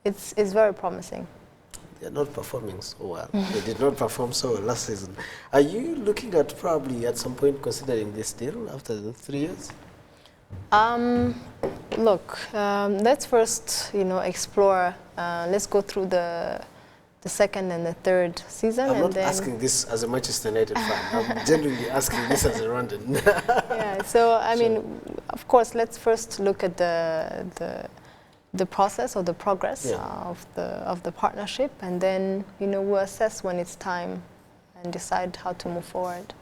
it's very promising. They're not performing so well. They did not perform so well last season. Are you looking at probably at some point considering this deal after the 3 years? Look, let's first, explore. Let's go through the second and the third season. I'm not asking this as a Manchester United fan. I'm genuinely asking this as a Rwandan. Yeah. So I mean, of course, let's first look at the process or the progress of the partnership, and then we'll assess when it's time and decide how to move forward.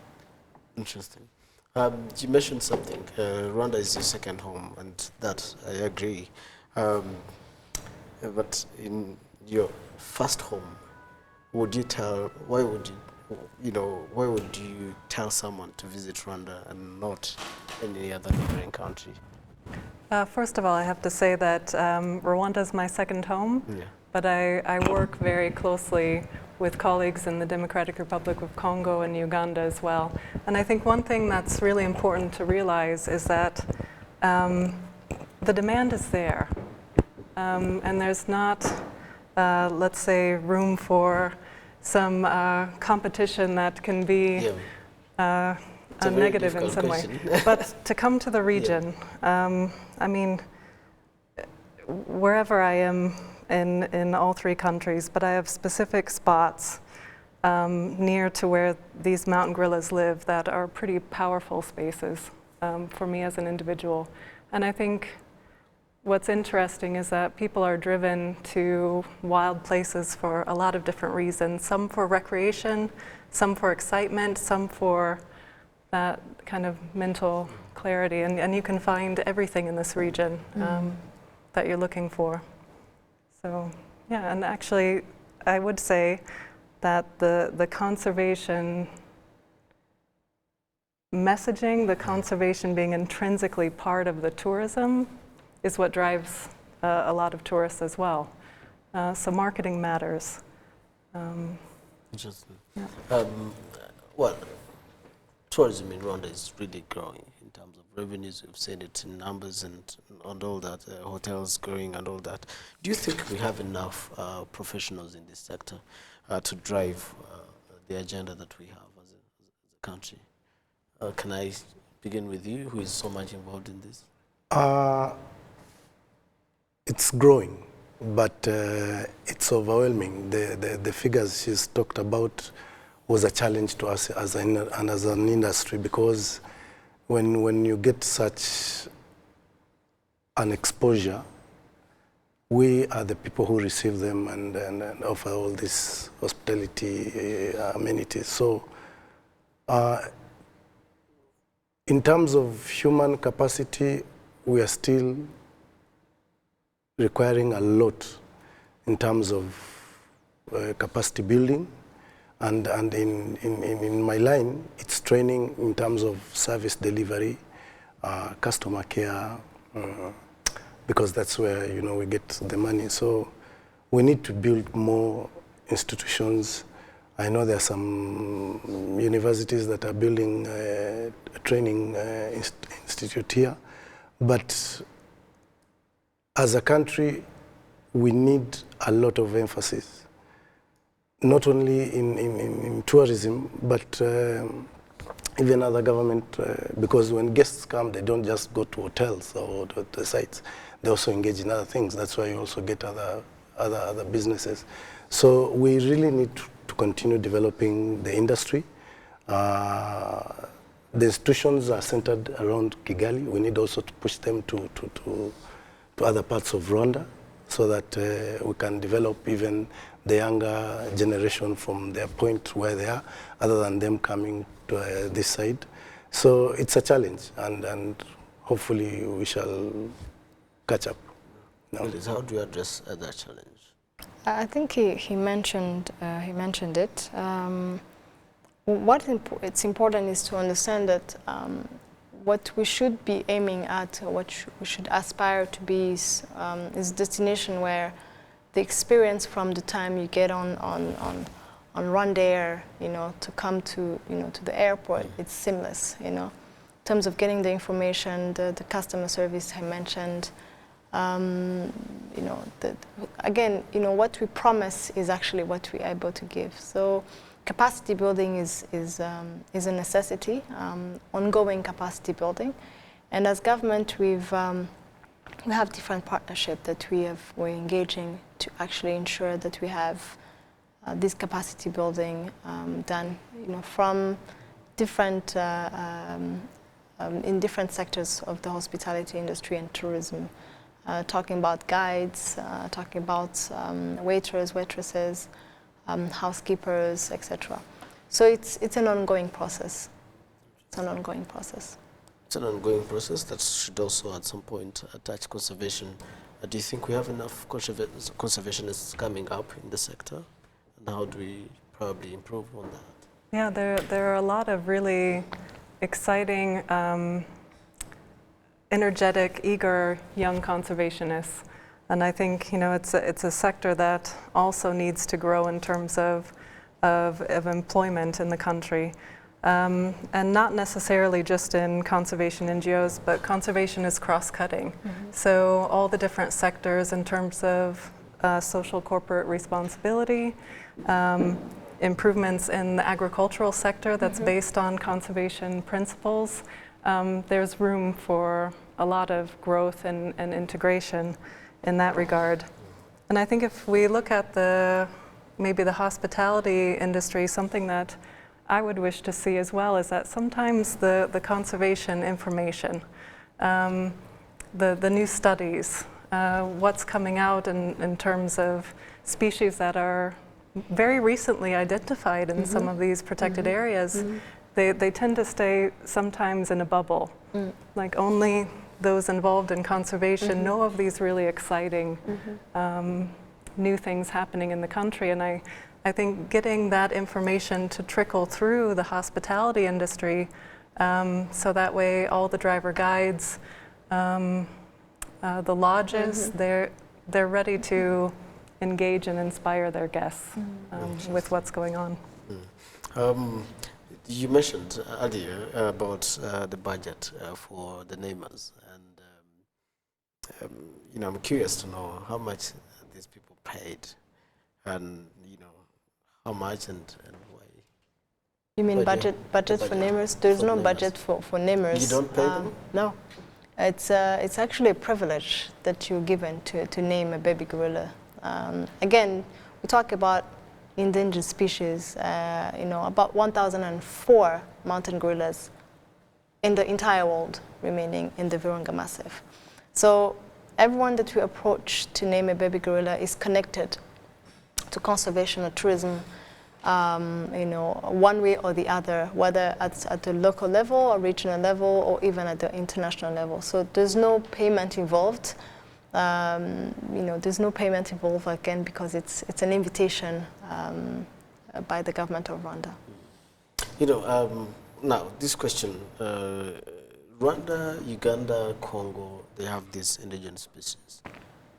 Interesting. You mentioned something. Rwanda is your second home, and that I agree. But in your first home, why would you tell someone to visit Rwanda and not any other neighboring country? First of all, I have to say that Rwanda is my second home, but I work very closely with colleagues in the Democratic Republic of Congo and Uganda as well. And I think one thing that's really important to realize is that the demand is there. And there's not, let's say, room for some competition that can be negative in some way. But to come to the region, I mean, wherever I am in all three countries, but I have specific spots near to where these mountain gorillas live that are pretty powerful spaces for me as an individual. And I think what's interesting is that people are driven to wild places for a lot of different reasons, some for recreation, some for excitement, some for that kind of mental clarity. And you can find everything in this region that you're looking for. So, yeah, and actually, I would say that the conservation messaging, the conservation being intrinsically part of the tourism, is what drives a lot of tourists as well. So marketing matters. Interesting. Yeah. Well, tourism in Rwanda is really growing in terms of revenues. We've seen it in numbers and all that, hotels growing and all that. Do you think we have enough professionals in this sector to drive the agenda that we have as a country? Can I begin with you, who is so much involved in this? It's growing, but it's overwhelming. The figures she's talked about was a challenge to us as an industry, because when you get such an exposure, we are the people who receive them and offer all these hospitality amenities. So in terms of human capacity, we are still requiring a lot in terms of capacity building. And in my line, it's training in terms of service delivery, customer care, because that's where we get the money. So we need to build more institutions. I know there are some universities that are building a training institute here, but as a country, we need a lot of emphasis. Not only in tourism, but even other government, because when guests come, they don't just go to hotels or to the sites. They also engage in other things. That's why you also get other businesses. So we really need to continue developing the industry. The institutions are centered around Kigali. We need also to push them to other parts of Rwanda, so that we can develop even the younger generation from their point where they are, other than them coming to this side. So it's a challenge, and hopefully we shall catch up. No? How do you address that challenge? I think he mentioned it. It's important is to understand that what we should be aiming at, what we should aspire to be, is a destination where the experience from the time you get on Rwandair, to come to the airport, it's seamless. In terms of getting the information, the customer service I mentioned. Again, what we promise is actually what we're able to give. So capacity building is a necessity, ongoing capacity building. And as government, we have different partnerships that we're engaging to actually ensure that we have this capacity building done, from different in different sectors of the hospitality industry and tourism. Talking about guides, talking about waiters, waitresses, housekeepers, etc. So it's an ongoing process. It's an ongoing process. It's an ongoing process that should also at some point touch conservation. Do you think we have enough conservationists coming up in the sector? And how do we probably improve on that? Yeah, there are a lot of really exciting, energetic, eager young conservationists. And I think it's a sector that also needs to grow in terms of employment in the country. And not necessarily just in conservation NGOs, but conservation is cross-cutting. Mm-hmm. So all the different sectors in terms of social corporate responsibility, improvements in the agricultural sector that's mm-hmm. based on conservation principles, there's room for a lot of growth and integration in that regard. And I think if we look at maybe the hospitality industry, something that I would wish to see as well is that sometimes the conservation information, the new studies, what's coming out in terms of species that are very recently identified in mm-hmm. some of these protected mm-hmm. areas, mm-hmm. they tend to stay sometimes in a bubble. Mm. Like only those involved in conservation mm-hmm. know of these really exciting mm-hmm. New things happening in the country. And I think getting that information to trickle through the hospitality industry, so that way all the driver guides, the lodges, mm-hmm. they're ready to engage and inspire their guests with what's going on. You mentioned earlier about the budget for the namers, and I'm curious to know how much these people paid, and how much and why. You mean Why budget for namers? There's for no namers. budget for namers. You don't pay them? No. It's actually a privilege that you're given to name a baby gorilla. Again, we talk about endangered species, about 1,004 mountain gorillas in the entire world remaining in the Virunga Massif. So everyone that we approach to name a baby gorilla is connected to conservation or tourism, one way or the other, whether at the local level or regional level or even at the international level. So there's no payment involved. There's no payment involved again because it's an invitation by the government of Rwanda. Now this question: Rwanda, Uganda, Congo, they have these indigenous species.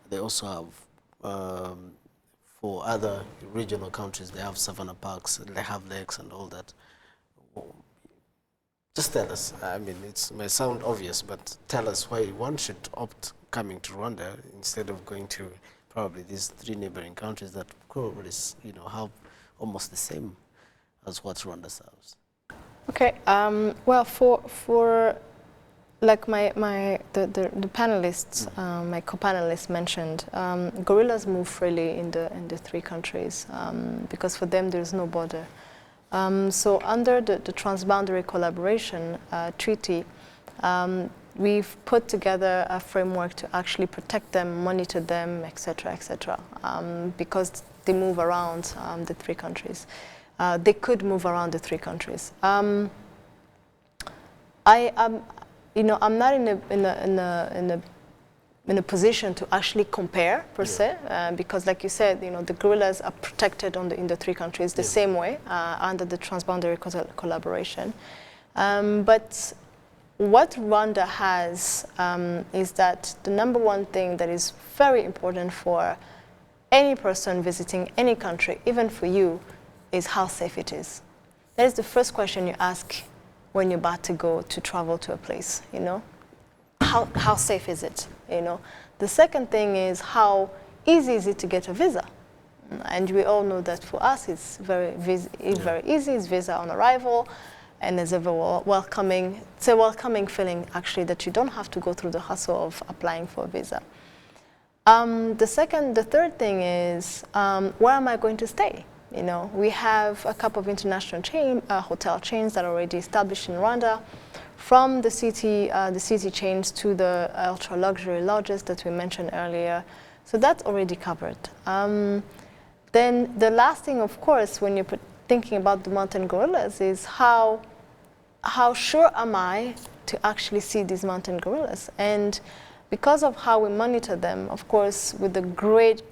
They also have, for other regional countries, they have savanna parks, they have lakes and all that. Just tell us. I mean, it may sound obvious, but tell us why one should opt coming to Rwanda instead of going to probably these 3 neighboring countries that probably have almost the same as what Rwanda serves. Okay. Well, for like the panelists, my co-panelists mentioned, gorillas move freely in the 3 countries because for them there is no border. So under the Transboundary Collaboration Treaty, we've put together a framework to actually protect them, monitor them, etc., because they move around the 3 countries. They could move around the 3 countries. I'm not in a position to actually compare per se, because, like you said, the gorillas are protected in the 3 countries the same way under the Transboundary Collaboration. But what Rwanda has is that the number one thing that is very important for any person visiting any country, even for you, is how safe it is. That is the first question you ask when you're about to go to travel to a place, How safe is it, The second thing is how easy is it to get a visa? And we all know that for us it's very easy, it's visa on arrival, and it's a welcoming feeling actually that you don't have to go through the hustle of applying for a visa. The third thing is, where am I going to stay? We have a couple of international hotel chains that are already established in Rwanda, from the city chains to the ultra luxury lodges that we mentioned earlier. So that's already covered. Then the last thing, of course, when you're thinking about the mountain gorillas is how sure am I to actually see these mountain gorillas? And because of how we monitor them, of course, with the great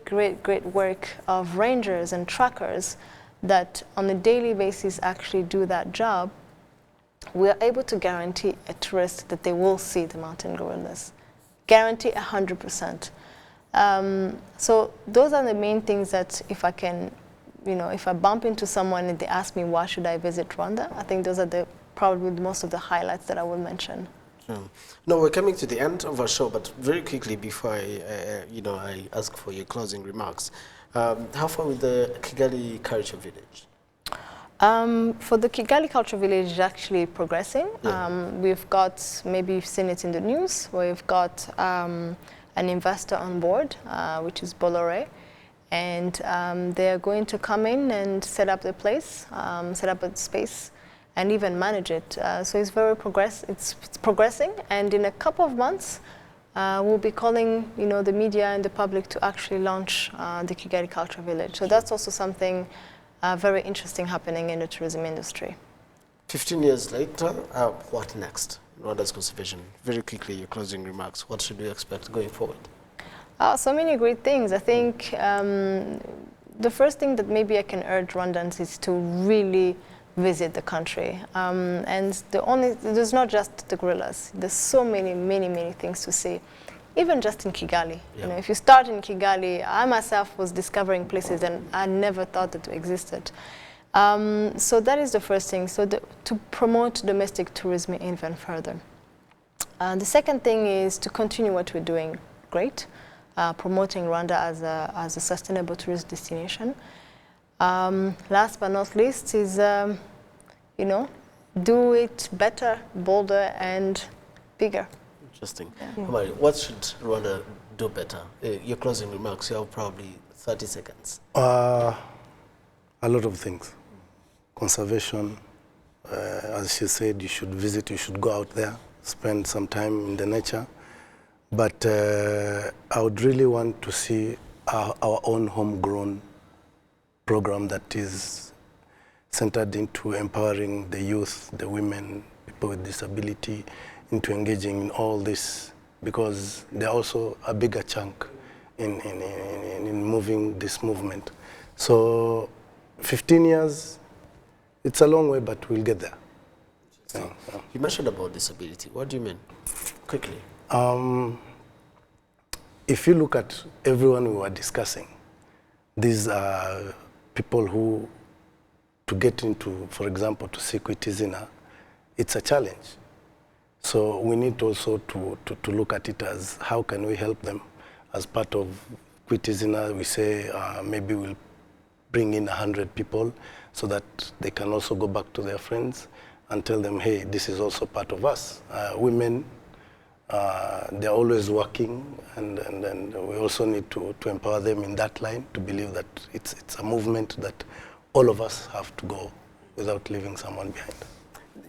work of rangers and trackers that on a daily basis actually do that job, we are able to guarantee a tourist that they will see the mountain gorillas. Guarantee 100%. So those are the main things that if I can, if I bump into someone and they ask me why should I visit Rwanda, I think those are probably most of the highlights that I will mention. No, we're coming to the end of our show, but very quickly before I ask for your closing remarks, how far with the Kigali Culture Village? For the Kigali Culture Village, it's actually progressing. We've got, maybe you've seen it in the news, we've got an investor on board, which is Bolloré, and they're going to come in and set up the place, set up a space, and even manage it. So it's it's progressing, and in a couple of months, we'll be calling the media and the public to actually launch the Kigali Culture Village. So that's also something very interesting happening in the tourism industry. 15 years later, what next? Rwanda's conservation. Very quickly, your closing remarks. What should we expect going forward? So many great things. I think the first thing that maybe I can urge Rwandans is to really visit the country. And there's not just the gorillas. There's so many things to see. Even just in Kigali. If you start in Kigali, I myself was discovering places and I never thought that they existed. So that is the first thing, so to promote domestic tourism even further. The second thing is to continue what we're doing great, promoting Rwanda as a sustainable tourist destination. Last but not least is, you know, do it better, bolder and bigger. Interesting. Mari, what should Rwanda do better? Your closing remarks, you have probably 30 seconds. A lot of things. Conservation, as she said, you should visit, you should go out there, spend some time in the nature. But I would really want to see our own homegrown program that is centered into empowering the youth, the women, people with disability, into engaging in all this, because they're also a bigger chunk in moving this movement. So 15 years, it's a long way, but we'll get there. You mentioned about disability. What do you mean? Quickly. If you look at everyone we were discussing, these are people who, to get into, for example, to see Kwitizina, it's a challenge. So we need also to look at it as how can we help them. As part of Kwitizina, we say maybe we'll bring in 100 people so that they can also go back to their friends and tell them, hey, this is also part of us. Women, they're always working, and we also need to empower them in that line, to believe that it's a movement that all of us have to go without leaving someone behind.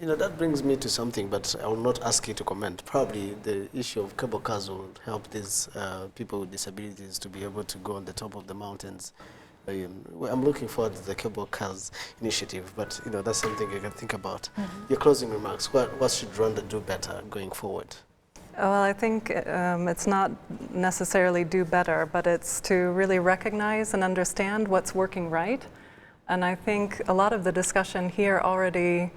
You know, that brings me to something, but I will not ask you to comment. Probably the issue of cable cars will help these people with disabilities to be able to go on the top of the mountains. I'm looking forward to the cable cars initiative, but you know, that's something you can think about. Your closing remarks, what should Rwanda do better going forward? Well, I think it's not necessarily do better, but it's to really recognize and understand what's working right. And I think a lot of the discussion here already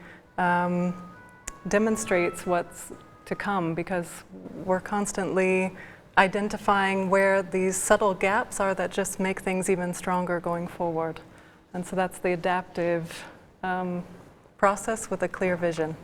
demonstrates what's to come, because we're constantly identifying where these subtle gaps are that just make things even stronger going forward. And so that's the adaptive process with a clear vision.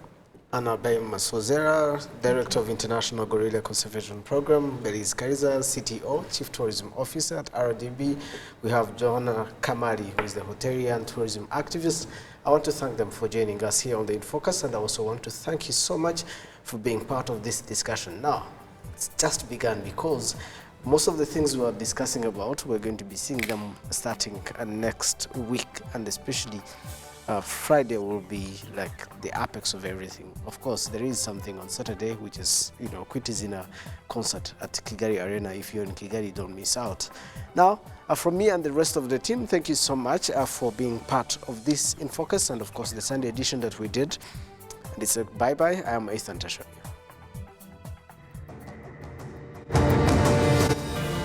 Anna Masozera, Director of International Gorilla Conservation Program. Belize Kariza, CTO, Chief Tourism Officer at RDB. We have Joanna Kamari, who is the hotelier and tourism activist. I want to thank them for joining us here on the In Focus, and I also want to thank you so much for being part of this discussion. Now, it's just begun, because most of the things we are discussing about, we're going to be seeing them starting next week, and especially Friday will be like the apex of everything. Of course, there is something on Saturday, which is, you know, Kwitizina concert at Kigali Arena. If you're in Kigali, don't miss out. Now, from me and the rest of the team, thank you so much for being part of this In Focus, and of course the Sunday edition that we did. And it's a bye-bye. I am Ethan Tashoya.